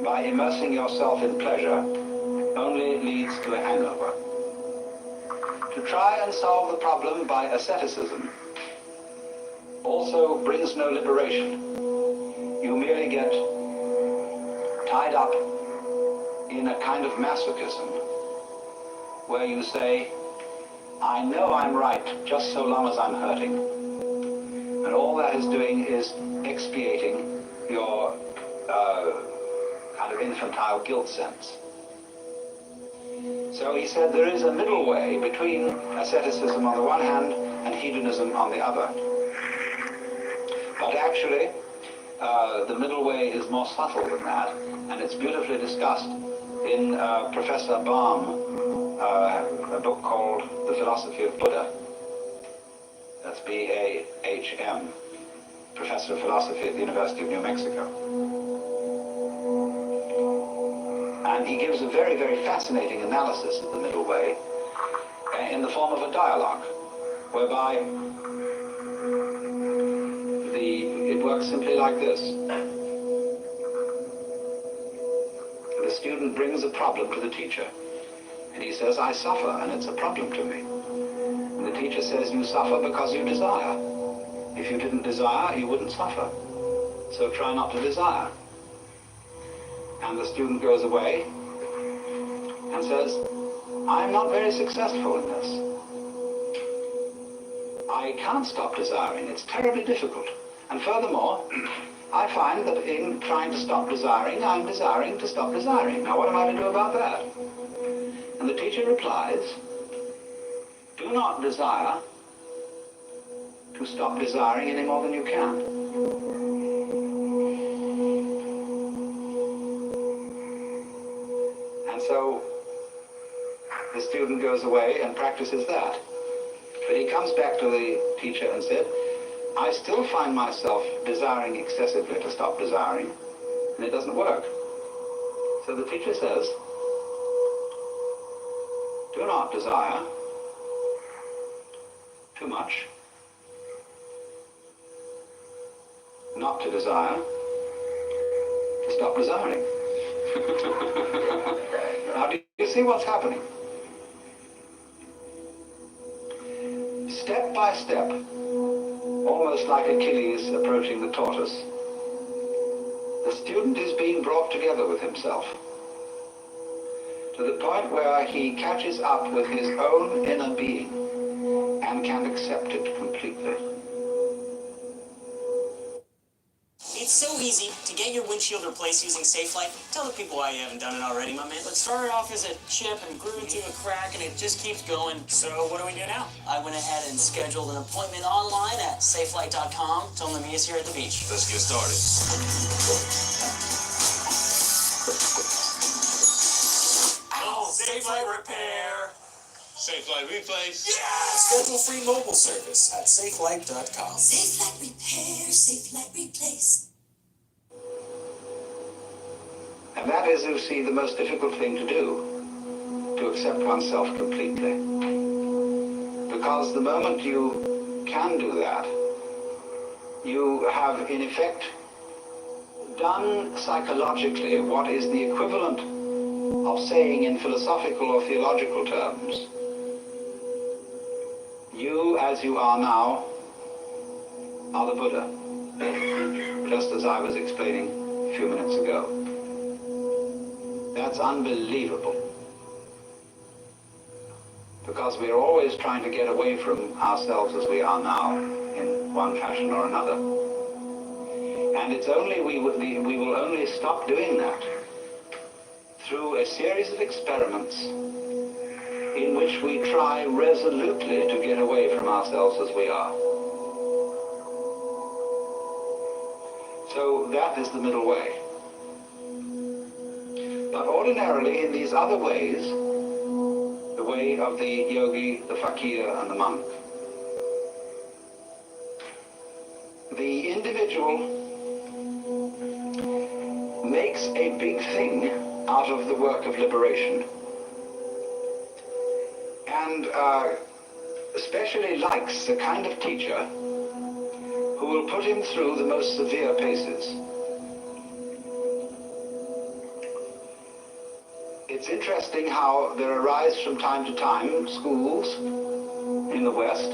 by immersing yourself in pleasure only leads to a hangover. To try and solve the problem by asceticism also brings no liberation. You merely get tied up in a kind of masochism where you say, I know I'm right just so long as I'm hurting. And all that is doing is expiating your kind of infantile guilt sense. So he said there is a middle way between asceticism on the one hand and hedonism on the other. But actually, the middle way is more subtle than that, and it's beautifully discussed in Professor Baum, a book called The Philosophy of Buddha. That's B-A-H-M, Professor of Philosophy at the University of New Mexico. And he gives a very, very fascinating analysis of the middle way in the form of a dialogue, whereby it works simply like this. The student brings a problem to the teacher, and he says, I suffer, and it's a problem to me. And the teacher says, you suffer because you desire. If you didn't desire, you wouldn't suffer. So try not to desire. And the student goes away and says, I'm not very successful in this. I can't stop desiring. It's terribly difficult. And furthermore, I find that in trying to stop desiring, I'm desiring to stop desiring. Now, what am I to do about that? And the teacher replies, do not desire to stop desiring any more than you can. And so the student goes away and practices that. But he comes back to the teacher and said, I still find myself desiring excessively to stop desiring, and it doesn't work. So the teacher says, do not desire too much, not to desire, to stop desiring. Now, do you see what's happening? Step by step, almost like Achilles approaching the tortoise, the student is being brought together with himself to the point where he catches up with his own inner being and can accept it completely. It's so easy to get your windshield replaced using Safelite. Tell the people why you haven't done it already, my man. It started off as a chip and grew into a crack, and it just keeps going. So what do we do now? I went ahead and scheduled an appointment online at Safelite.com. Told them to meet us here at the beach. Let's get started. Oh, Safelite repair. Safelite Replace. Schedule free mobile service at safelight.com. Safelite repair, Safelite replace. And that is, you see, the most difficult thing to do, to accept oneself completely. Because the moment you can do that, you have, in effect, done psychologically what is the equivalent of saying in philosophical or theological terms, you, as you are now, are the Buddha, just as I was explaining a few minutes ago. That's unbelievable. Because we are always trying to get away from ourselves as we are now, in one fashion or another. And it's only we will only stop doing that through a series of experiments in which we try resolutely to get away from ourselves as we are. So that is the middle way. But ordinarily, in these other ways, the way of the yogi, the fakir, and the monk, the individual makes a big thing out of the work of liberation, and especially likes the kind of teacher who will put him through the most severe paces. It's interesting how there arise from time to time schools in the West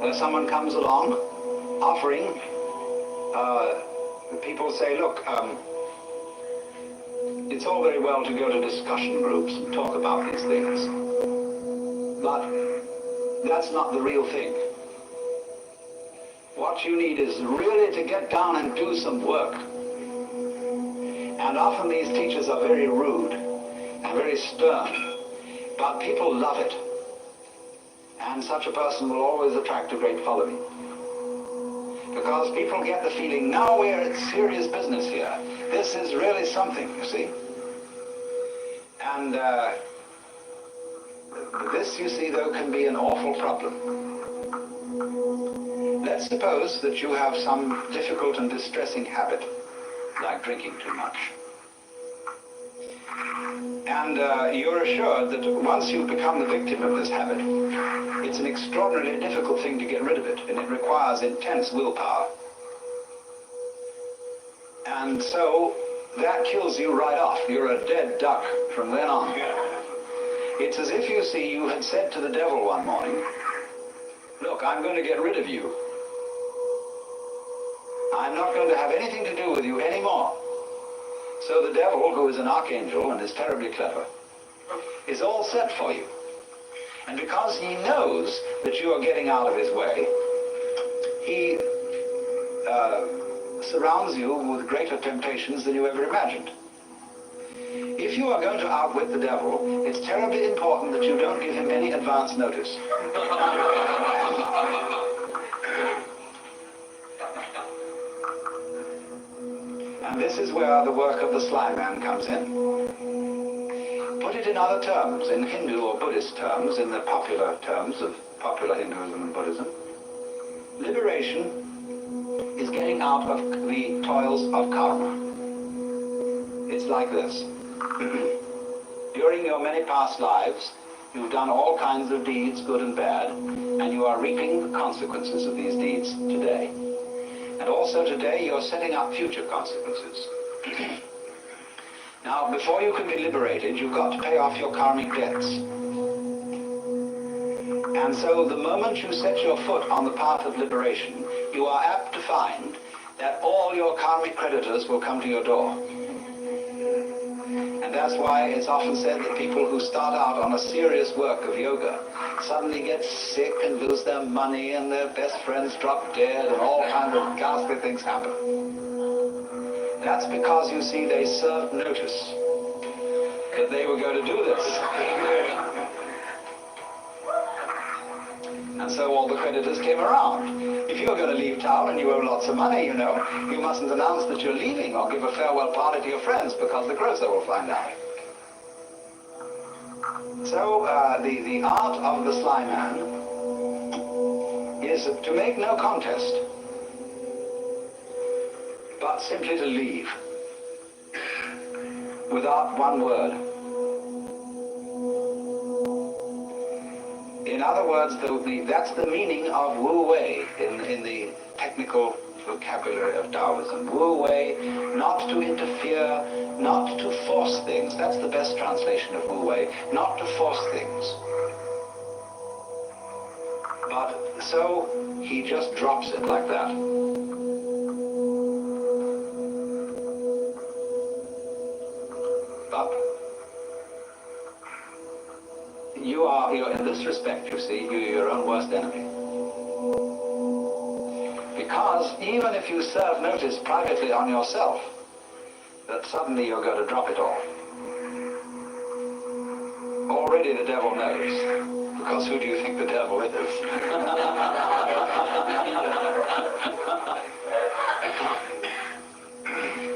where someone comes along offering, people say, look, it's all very well to go to discussion groups and talk about these things, but that's not the real thing. What you need is really to get down and do some work. And often these teachers are very rude and very stern, but people love it. And such a person will always attract a great following. Because people get the feeling, now we're at serious business here. This is really something, you see. And this, you see, though, can be an awful problem. Let's suppose that you have some difficult and distressing habit, like drinking too much. And you're assured that once you've become the victim of this habit, it's an extraordinarily difficult thing to get rid of it, and it requires intense willpower. And so that kills you right off. You're a dead duck from then on. It's as if, you see, you had said to the devil one morning, look, I'm going to get rid of you. I'm not going to have anything to do with you anymore. So the devil, who is an archangel and is terribly clever, is all set for you. And because he knows that you are getting out of his way, he surrounds you with greater temptations than you ever imagined. If you are going to outwit the devil, it's terribly important that you don't give him any advance notice. And this is where the work of the sly man comes in. Put it in other terms, in Hindu or Buddhist terms, in the popular terms of popular Hinduism and Buddhism. Liberation is getting out of the toils of karma. It's like this. During your many past lives, you've done all kinds of deeds, good and bad, and you are reaping the consequences of these deeds today. And also today, you're setting up future consequences. Now, before you can be liberated, you've got to pay off your karmic debts. And so the moment you set your foot on the path of liberation, you are apt to find that all your karmic creditors will come to your door. And That's why it's often said that people who start out on a serious work of yoga suddenly get sick and lose their money and their best friends drop dead and all kinds of ghastly things happen. That's because, you see, they served notice that they were going to do this. And so all the creditors came around. If you're going to leave town and you owe lots of money, you know, you mustn't announce that you're leaving or give a farewell party to your friends because the grocer will find out. So the art of the sly man is to make no contest, but simply to leave without one word. In other words, that's the meaning of Wu Wei in the technical vocabulary of Taoism. Wu Wei, not to interfere, not to force things. That's the best translation of Wu Wei, not to force things. But so he just drops it like that. But you're in this respect, you see, you're your own worst enemy. Because even if you serve notice privately on yourself, that suddenly you're going to drop it all. Already the devil knows, because who do you think the devil is?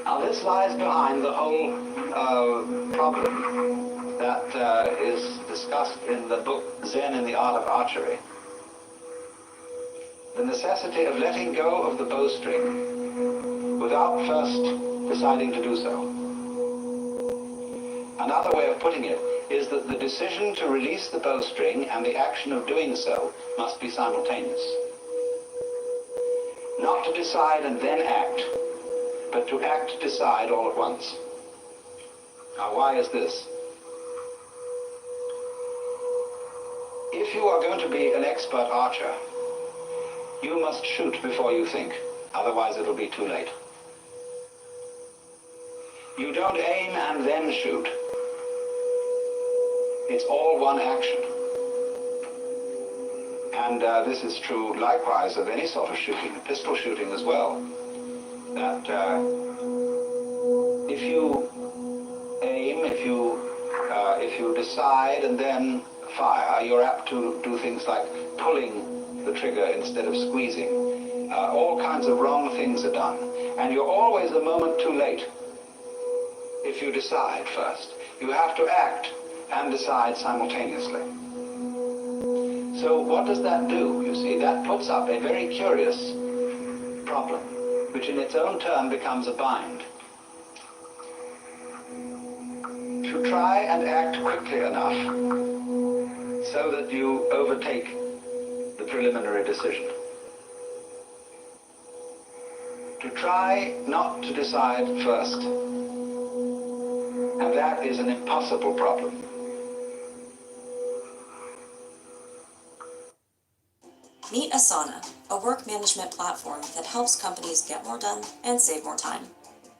Now this lies behind the whole problem that is discussed in the book Zen and the Art of Archery. The necessity of letting go of the bowstring without first deciding to do so. Another way of putting it is that the decision to release the bowstring and the action of doing so must be simultaneous. Not to decide and then act, but to act, decide all at once. Now, why is this? If you are going to be an expert archer, you must shoot before you think, otherwise it'll be too late. You don't aim and then shoot. It's all one action. And this is true likewise of any sort of shooting, pistol shooting as well. That if you aim, if you decide and then fire, you're apt to do things like pulling the trigger instead of squeezing. All kinds of wrong things are done. And you're always a moment too late if you decide first. You have to act and decide simultaneously. So what does that do? You see, that puts up a very curious problem, which in its own turn becomes a bind. To try and act quickly enough so that you overtake the preliminary decision. To try not to decide first. And that is an impossible problem. Meet Asana, a work management platform that helps companies get more done and save more time.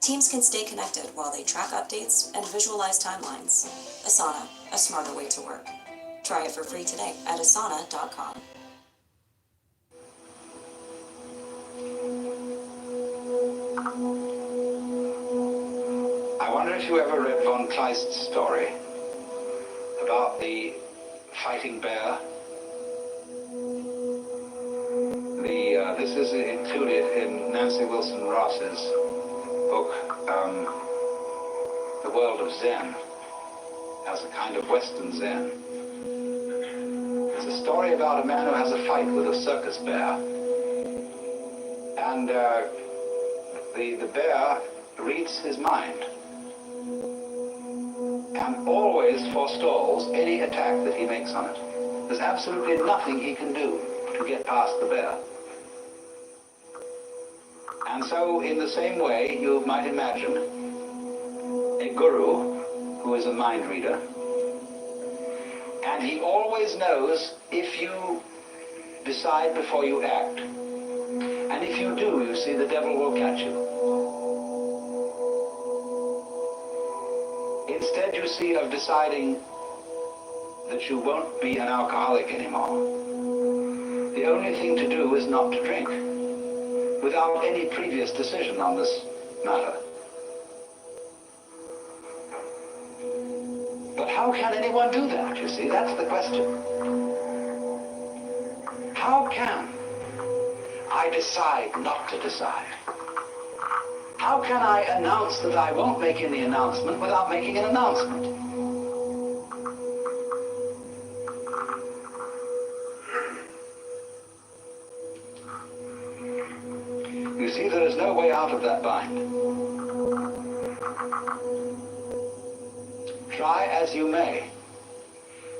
Teams can stay connected while they track updates and visualize timelines. Asana, a smarter way to work. Try it for free today at asana.com. I wonder if you ever read von Kleist's story about the fighting bear. This is included in Nancy Wilson Ross's book, The World of Zen, as a kind of Western Zen. It's a story about a man who has a fight with a circus bear. And the bear reads his mind and always forestalls any attack that he makes on it. There's absolutely nothing he can do to get past the bear. And so, in the same way, you might imagine a guru who is a mind reader, and he always knows if you decide before you act. And if you do, you see, the devil will catch you. Instead, you you see, of deciding that you won't be an alcoholic anymore, the only thing to do is not to drink, without any previous decision on this matter. But how can anyone do that, you see? That's the question. How can I decide not to decide? How can I announce that I won't make any announcement without making an announcement? You see, there is no way out of that bind. Try as you may,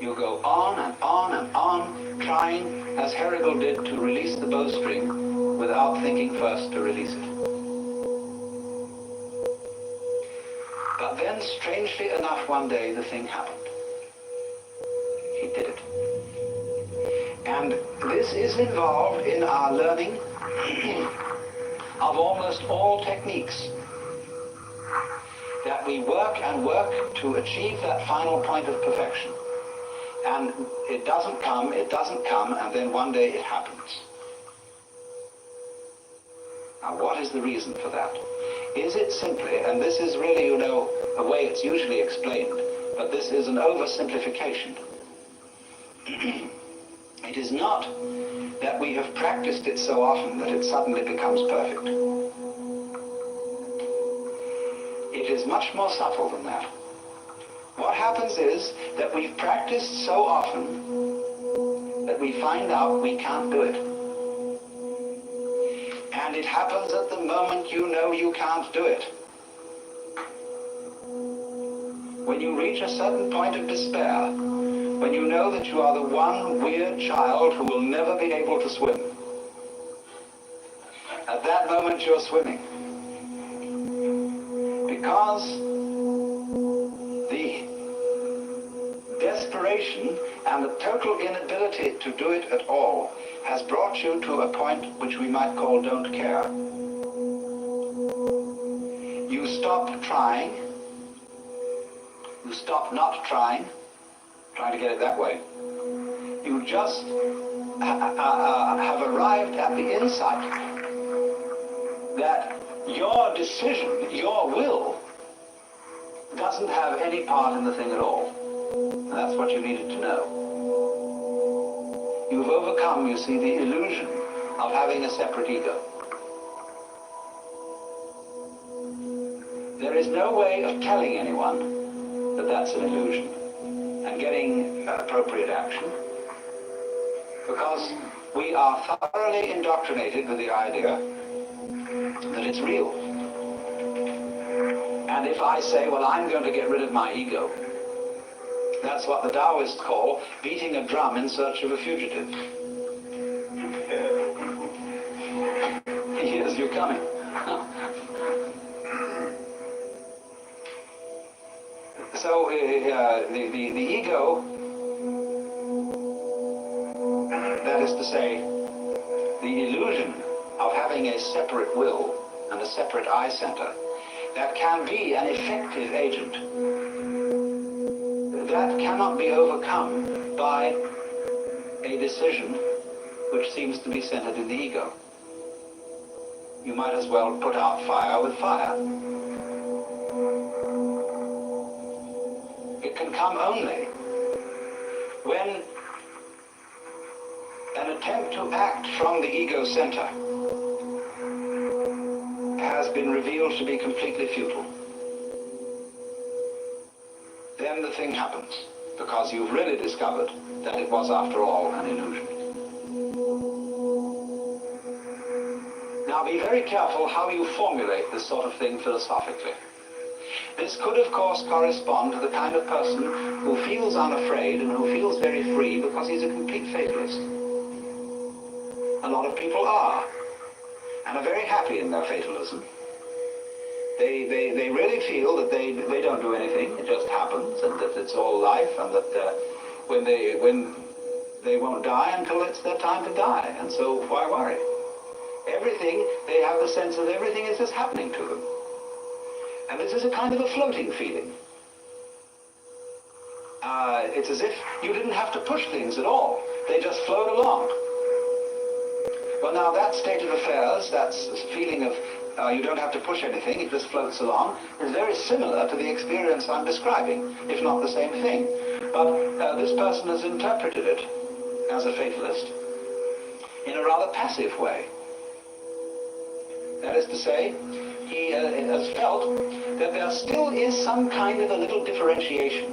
you go on and on and on, trying, as Herrigal did, to release the bowstring without thinking first to release it. But then, strangely enough, one day the thing happened. He did it. And this is involved in our learning of almost all techniques. That we work and work to achieve that final point of perfection. And it doesn't come, and then one day it happens. Now, what is the reason for that? Is it simply, and this is really, you know, a way it's usually explained, but this is an oversimplification. It is not that we have practiced it so often that it suddenly becomes perfect. It is much more subtle than that. What happens is that we've practiced so often that we find out we can't do it. And it happens at the moment you know you can't do it. When you reach a certain point of despair, when you know that you are the one weird child who will never be able to swim, at that moment you're swimming. Because the desperation and the total inability to do it at all has brought you to a point which we might call don't care. You stop trying. You stop not trying to get it that way. You just have arrived at the insight that your decision, your will, doesn't have any part in the thing at all. And that's what you needed to know. You've overcome, you see, the illusion of having a separate ego. There is no way of telling anyone that that's an illusion and getting appropriate action, because we are thoroughly indoctrinated with the idea that it's real. And if I say, well, I'm going to get rid of my ego, that's what the Taoists call beating a drum in search of a fugitive. He hears you coming. So the ego, that is to say, the illusion of having a separate will and a separate eye center, that can be an effective agent, that cannot be overcome by a decision which seems to be centered in the ego. You might as well put out fire with fire. It can come only when an attempt to act from the ego center has been revealed to be completely futile. Then the thing happens, because you've really discovered that it was, after all, an illusion. Now, be very careful how you formulate this sort of thing philosophically. This could, of course, correspond to the kind of person who feels unafraid and who feels very free because he's a complete fatalist. A lot of people are, and are very happy in their fatalism. They really feel that they don't do anything, it just happens, and that it's all life, and that when they won't die until it's their time to die, and so why worry? Everything, they have the sense that everything is just happening to them. And this is a kind of a floating feeling. It's as if you didn't have to push things at all. They just flowed along. Well, now that state of affairs, that feeling of you don't have to push anything, it just floats along, is very similar to the experience I'm describing, if not the same thing. But this person has interpreted it as a fatalist in a rather passive way. That is to say, he has felt that there still is some kind of a little differentiation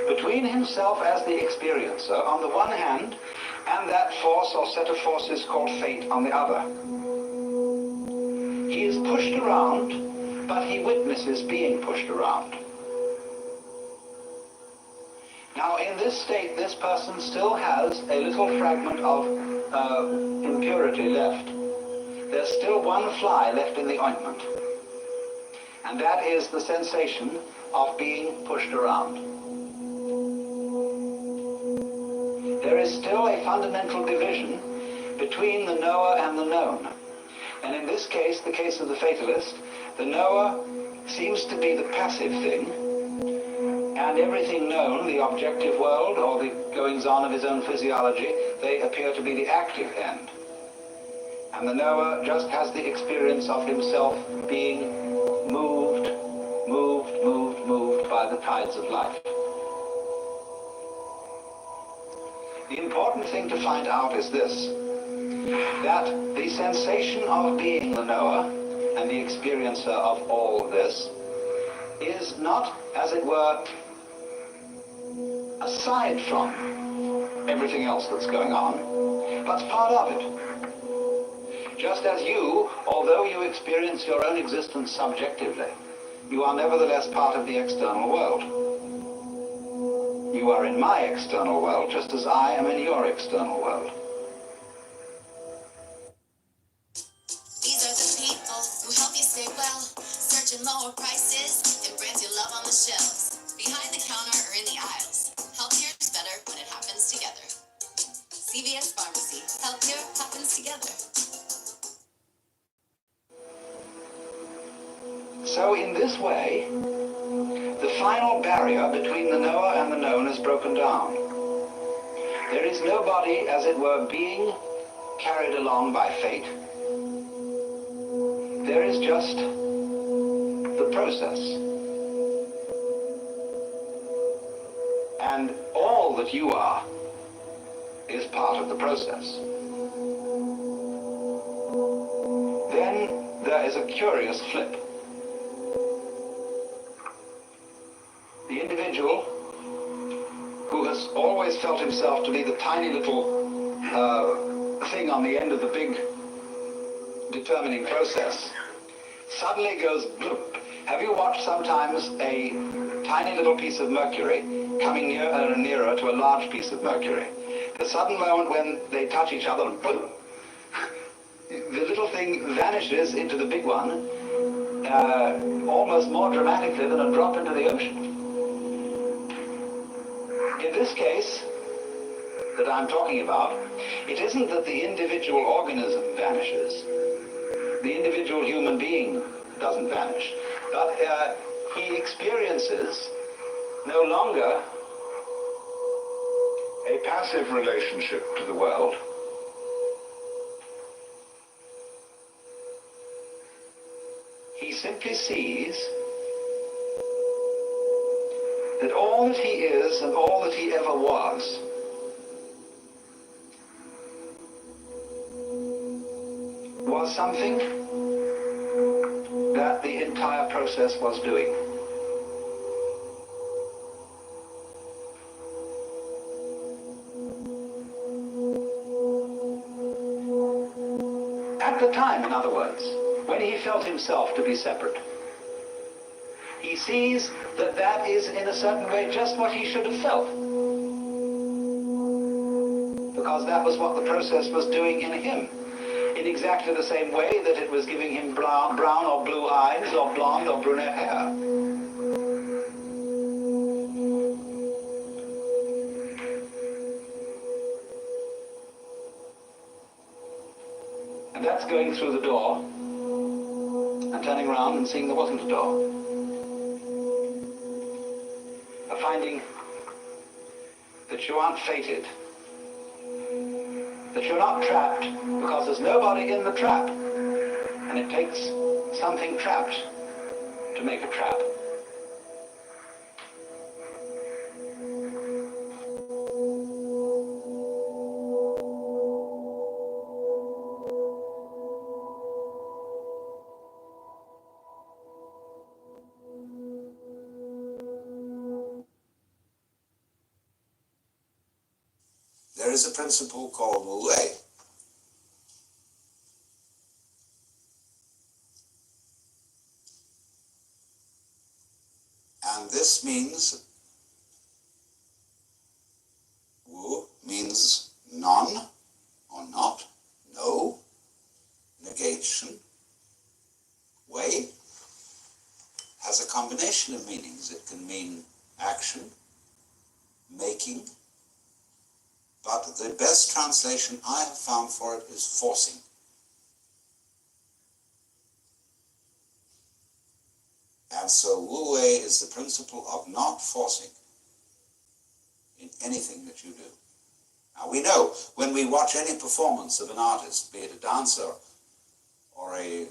between himself as the experiencer on the one hand and that force or set of forces called fate on the other. He is pushed around, but he witnesses being pushed around. Now, in this state, this person still has a little fragment of impurity left. There's still one fly left in the ointment, and that is the sensation of being pushed around. There is still a fundamental division between the knower and the known. And in this case, the case of the fatalist, the knower seems to be the passive thing, and everything known, the objective world or the goings-on of his own physiology, they appear to be the active end. And the knower just has the experience of himself being moved by the tides of life. The important thing to find out is this, that the sensation of being the knower and the experiencer of all this is not, as it were, aside from everything else that's going on, but part of it. Just as you, although you experience your own existence subjectively, you are nevertheless part of the external world. You are in my external world, just as I am in your external world. These are the people who help you stay well, searching lower prices and brands you love on the shelves, behind the counter or in the aisles. Healthier is better when it happens together. CVS Pharmacy. Healthier happens together. So in this way, the final barrier between the knower and the known is broken down. There is nobody, as it were, being carried along by fate. There is just the process. And all that you are is part of the process. Then there is a curious flip. The individual who has always felt himself to be the tiny little thing on the end of the big determining process suddenly goes bloop. Have you watched sometimes a tiny little piece of mercury coming nearer and nearer to a large piece of mercury? The sudden moment when they touch each other, boom, the little thing vanishes into the big one, almost more dramatically than a drop into the ocean. In this case that I'm talking about, it isn't that the individual organism vanishes. The individual human being doesn't vanish. But he experiences no longer a passive relationship to the world. He simply sees that all that he is and all that he ever was something that the entire process was doing. At the time, in other words, when he felt himself to be separate, he sees that that is in a certain way just what he should have felt. Because that was what the process was doing in him. In exactly the same way that it was giving him brown or blue eyes or blonde or brunette hair. And that's going through the door and turning around and seeing there wasn't a door. Finding that you aren't fated, that you're not trapped because there's nobody in the trap, and it takes something trapped to make a trap. There is a principle called Wu Wei. And this means, Wu means none or not, no, negation. Wei has a combination of meanings. It can mean action, making, but the best translation I have found for it is forcing. And so Wu Wei is the principle of not forcing in anything that you do. Now we know when we watch any performance of an artist, be it a dancer or an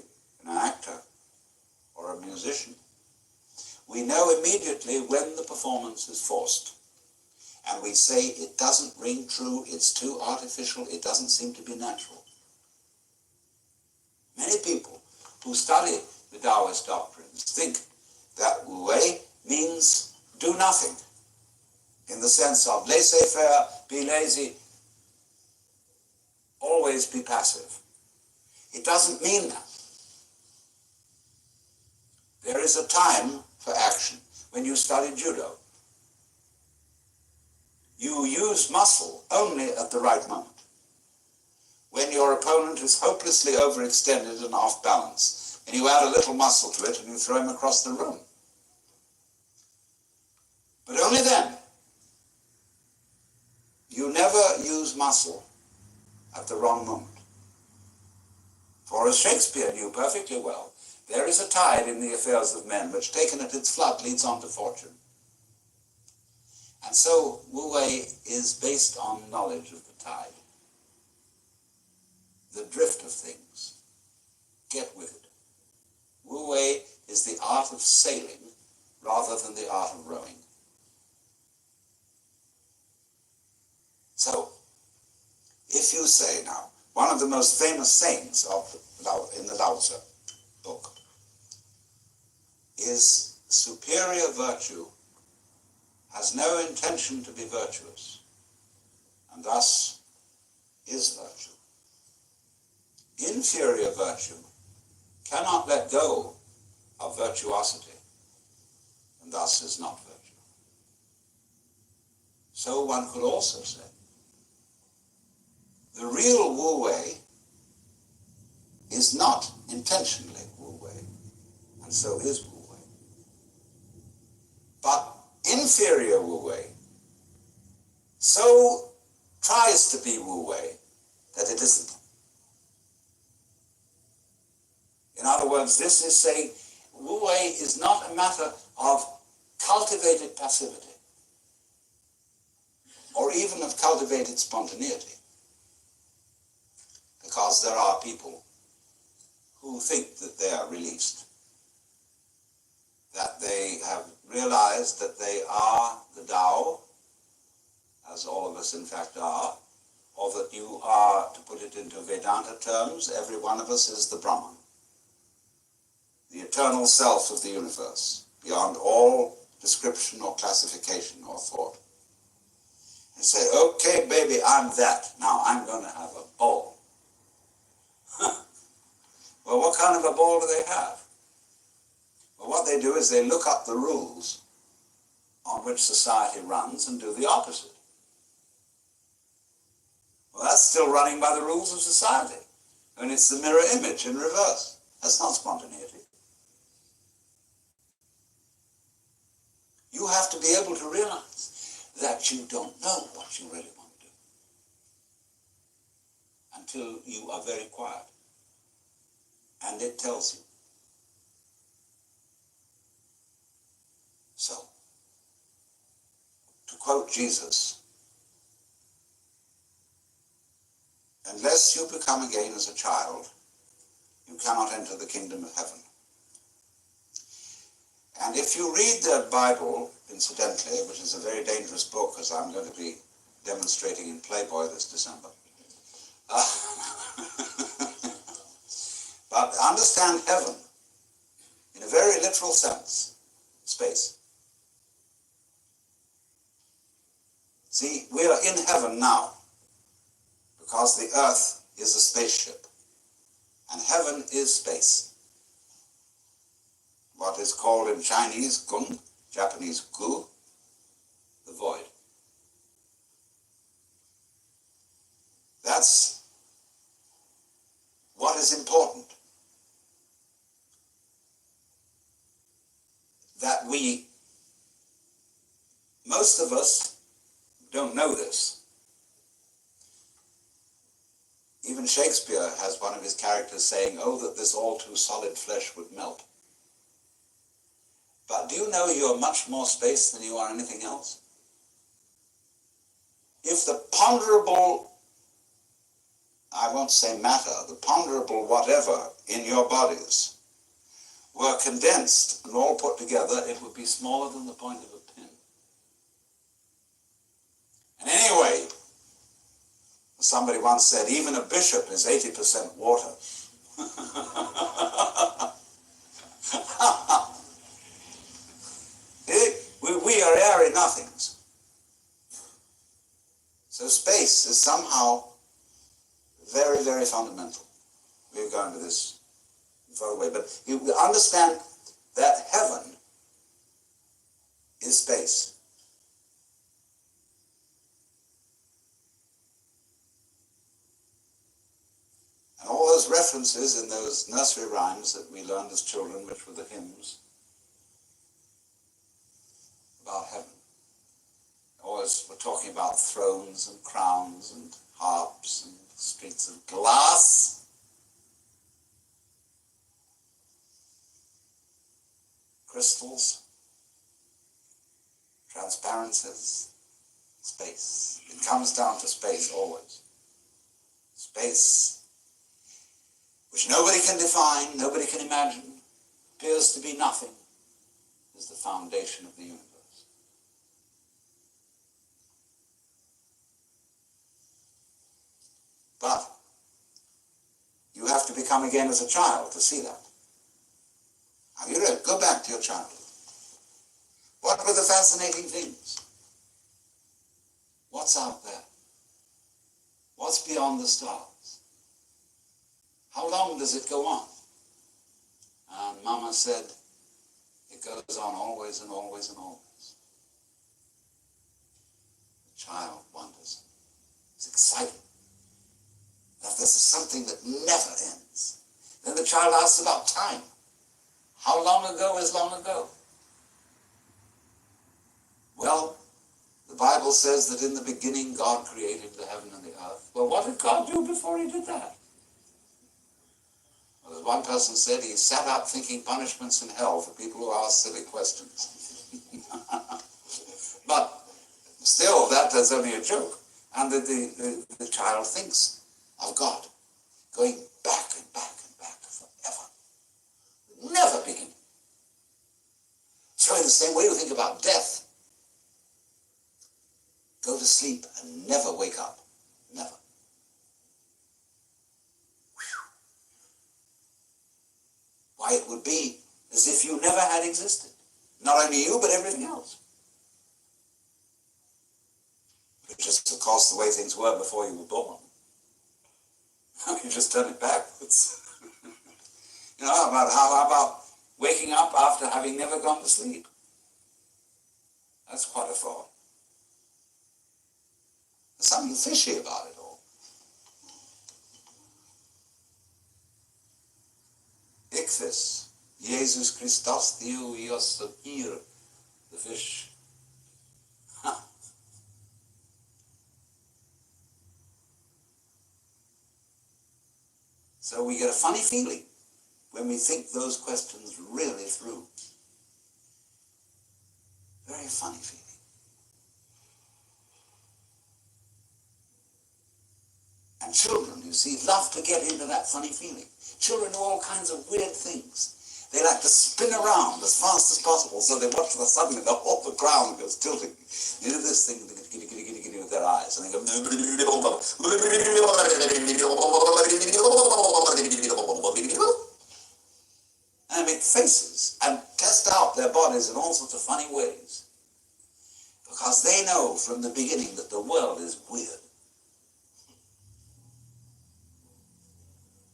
actor or a musician, we know immediately when the performance is forced. And we say it doesn't ring true, it's too artificial, it doesn't seem to be natural. Many people who study the Taoist doctrines think that Wu Wei means do nothing, in the sense of laissez-faire, be lazy, always be passive. It doesn't mean that. There is a time for action. When you study judo, you use muscle only at the right moment. When your opponent is hopelessly overextended and off balance, and you add a little muscle to it and you throw him across the room. But only then. You never use muscle at the wrong moment. For as Shakespeare knew perfectly well, there is a tide in the affairs of men which, taken at its flood, leads on to fortune. And so Wu Wei is based on knowledge of the tide, the drift of things. Get with it. Wu Wei is the art of sailing rather than the art of rowing. So, if you say now, one of the most famous sayings in the Lao Tzu book is superior virtue has no intention to be virtuous, and thus is virtue. Inferior virtue cannot let go of virtuosity, and thus is not virtue. So one could also say, the real Wu Wei is not intentionally Wu Wei, and so is Wu Wei. But inferior Wu Wei so tries to be Wu Wei that it isn't. In other words, this is saying Wu Wei is not a matter of cultivated passivity or even of cultivated spontaneity, because there are people who think that they are released, that they have realized that they are the Tao, as all of us in fact are, or that you are, to put it into Vedanta terms, every one of us is the Brahman, the eternal self of the universe, beyond all description or classification or thought. And say, okay, baby, I'm that. Now I'm going to have a ball. Well, what kind of a ball do they have? Well, what they do is they look up the rules on which society runs and do the opposite. Well, that's still running by the rules of society. And it's the mirror image in reverse. That's not spontaneity. You have to be able to realize that you don't know what you really want to do until you are very quiet. And it tells you. So, to quote Jesus unless you become again as a child, you cannot enter the kingdom of heaven. And if you read the Bible, incidentally, which is a very dangerous book, as I'm going to be demonstrating in Playboy this December, but understand heaven in a very literal sense, space. See, we are in heaven now because the earth is a spaceship and heaven is space. What is called in Chinese gung, Japanese gu, the void. That's what is important. That we, most of us, don't know this. Even Shakespeare has one of his characters saying, "Oh, that this all too solid flesh would melt." But do you know you are much more space than you are anything else? If the ponderable, I won't say matter, the ponderable whatever in your bodies were condensed and all put together, it would be smaller than the point of a pin. And anyway, somebody once said, even a bishop is 80% water. We are airy nothings. So space is somehow very, very fundamental. We'll go into this further away, but you understand that heaven is space. And all those references in those nursery rhymes that we learned as children, which were the hymns about heaven. Always we're talking about thrones and crowns and harps and streets of glass. Crystals, transparencies, space. It comes down to space always. Space, which nobody can define, nobody can imagine, appears to be nothing, is the foundation of the universe. But you have to become again as a child to see that. Now, you go back to your childhood. What were the fascinating things? What's out there? What's beyond the stars? How long does it go on? And Mama said, it goes on always and always and always. The child wonders. It's exciting. That this is something that never ends. Then the child asks about time. How long ago is long ago? Well, the Bible says that in the beginning God created the heaven and the earth. Well, what did God do before he did that? Well, as one person said, he sat up thinking punishments in hell for people who ask silly questions. But still, that's only a joke. And the child thinks of God, going back and back and back forever. Never beginning. So in the same way you think about death. Go to sleep and never wake up. Never. Whew. Why, it would be as if you never had existed. Not only you, but everything else. Which is, of course, the way things were before you were born. You just turn it backwards. How about waking up after having never gone to sleep? That's quite a thought. There's something fishy about it all. Ichthys, Jesus Christus, Theo Ios hier, the fish. So we get a funny feeling when we think those questions really through. Very funny feeling. And And children, you see, love to get into that funny feeling. Children do all kinds of weird things. They like to spin around as fast as possible, so they watch the suddenly the whole ground goes tilting. You do this thing with their eyes, and they go and they make faces and test out their bodies in all sorts of funny ways. Because they know from the beginning that the world is weird.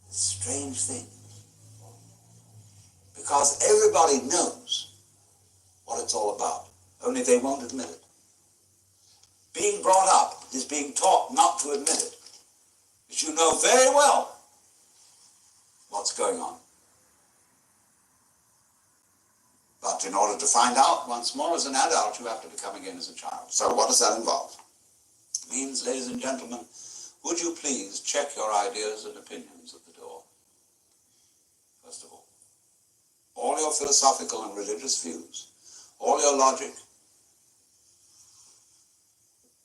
It's a strange thing. Because everybody knows what it's all about, only they won't admit it. Being brought up is being taught not to admit it. But you know very well what's going on. But in order to find out once more as an adult, you have to become again as a child. So what does that involve? It means, ladies and gentlemen, would you please check your ideas and opinions at the door? First of all your philosophical and religious views, all your logic,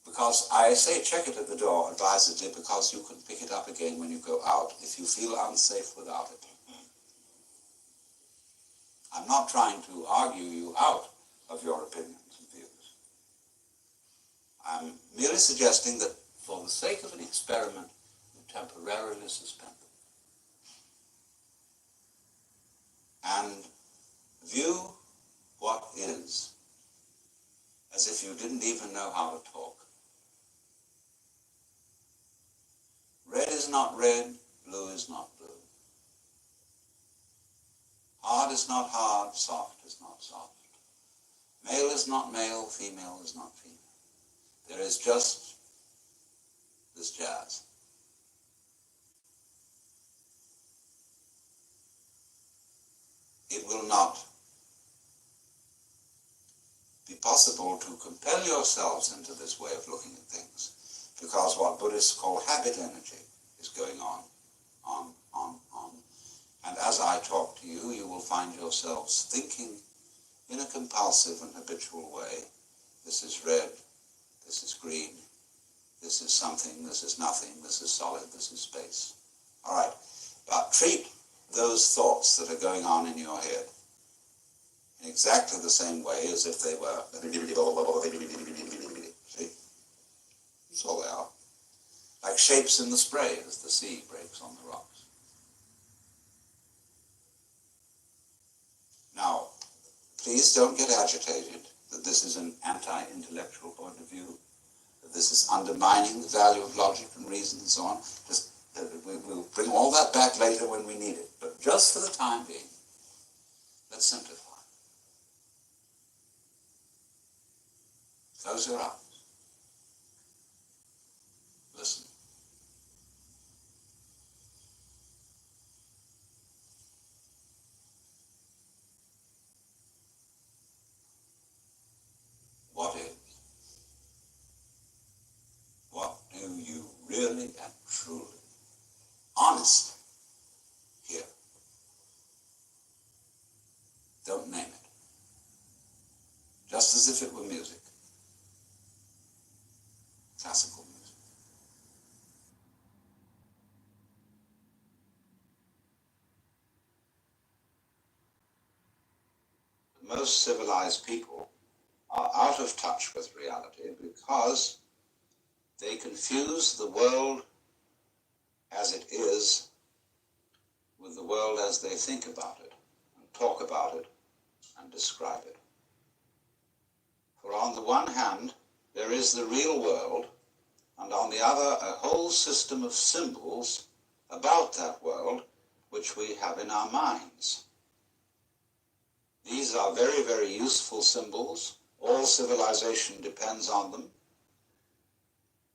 because I say check it at the door advisedly because you can pick it up again when you go out if you feel unsafe without it. I'm not trying to argue you out of your opinions and views. I'm merely suggesting that for the sake of an experiment, you temporarily suspend them. And view what is as if you didn't even know how to talk. Red is not red, blue is not blue. Hard is not hard, soft is not soft. Male is not male, female is not female. There is just this jazz. It will not be possible to compel yourselves into this way of looking at things, because what Buddhists call habit energy is going on. And as I talk to you, you will find yourselves thinking in a compulsive and habitual way. This is red, this is green, this is something, this is nothing, this is solid, this is space. All right, but treat those thoughts that are going on in your head in exactly the same way as if they were, see? That's all they are. Like shapes in the spray as the sea breaks on the rocks. Now, please don't get agitated that this is an anti-intellectual point of view, that this is undermining the value of logic and reason and so on. Just we'll bring all that back later when we need it. But just for the time being, let's simplify. Close your eyes. Listen. What is? What do you really and truly, honestly, hear? Don't name it. Just as if it were music. Classical music. Most civilized people are out of touch with reality because they confuse the world as it is with the world as they think about it, and talk about it, and describe it. For on the one hand, there is the real world, and on the other, a whole system of symbols about that world which we have in our minds. These are very, very useful symbols. All civilization depends on them.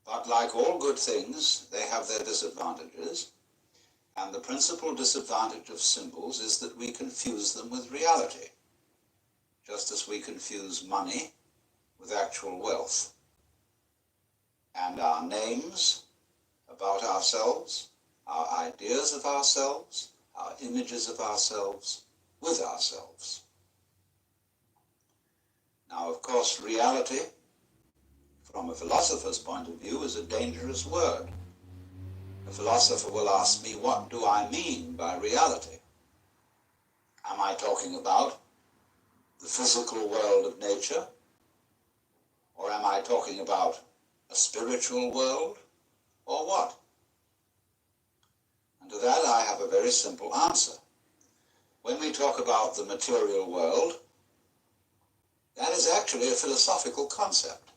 But like all good things, they have their disadvantages. And the principal disadvantage of symbols is that we confuse them with reality, just as we confuse money with actual wealth. And our names about ourselves, our ideas of ourselves, our images of ourselves with ourselves. Now, of course, reality, from a philosopher's point of view, is a dangerous word. a philosopher will ask me, what do I mean by reality? Am I talking about the physical world of nature? Or am I talking about a spiritual world? Or what? And to that I have a very simple answer. When we talk about the material world, that is actually a philosophical concept.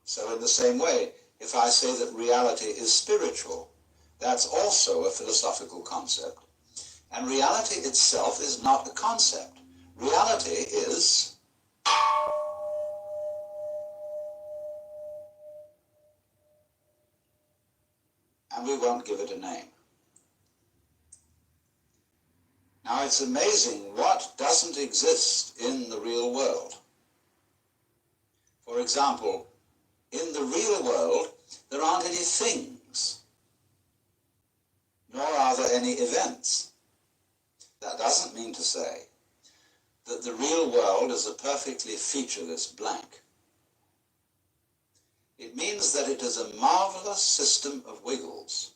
So in the same way, if I say that reality is spiritual, that's also a philosophical concept. And reality itself is not a concept. Reality is and we won't give it a name. Now it's amazing what doesn't exist in the real world. For example, in the real world, there aren't any things, nor are there any events. That doesn't mean to say that the real world is a perfectly featureless blank. It means that it is a marvelous system of wiggles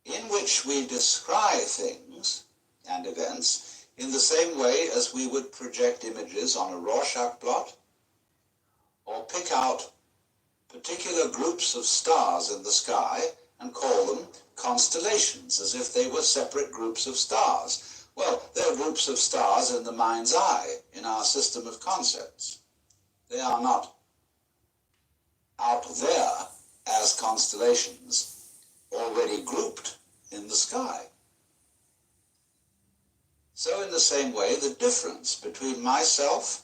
in which we descry things and events in the same way as we would project images on a Rorschach blot or pick out particular groups of stars in the sky and call them constellations as if they were separate groups of stars. Well, they're groups of stars in the mind's eye in our system of concepts. They are not out there as constellations already grouped in the sky. So in the same way, the difference between myself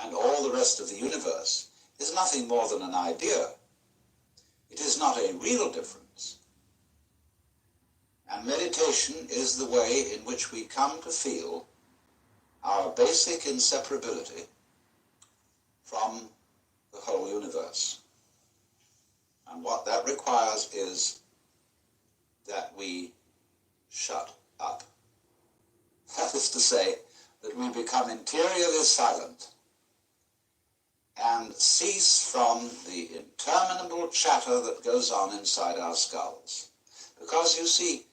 and all the rest of the universe is nothing more than an idea. It is not a real difference. And meditation is the way in which we come to feel our basic inseparability from the whole universe. And what that requires is that we shut up. That is to say, that we become interiorly silent and cease from the interminable chatter that goes on inside our skulls. Because you see,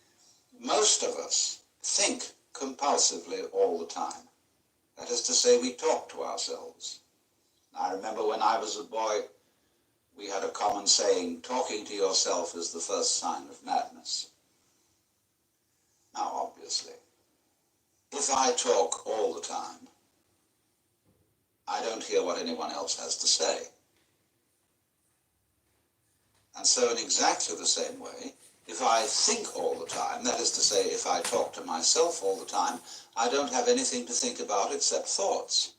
most of us think compulsively all the time. That is to say, we talk to ourselves. I remember when I was a boy, we had a common saying, talking to yourself is the first sign of madness. Now, obviously, if I talk all the time, I don't hear what anyone else has to say. And so in exactly the same way, if I think all the time, that is to say, if I talk to myself all the time, I don't have anything to think about except thoughts.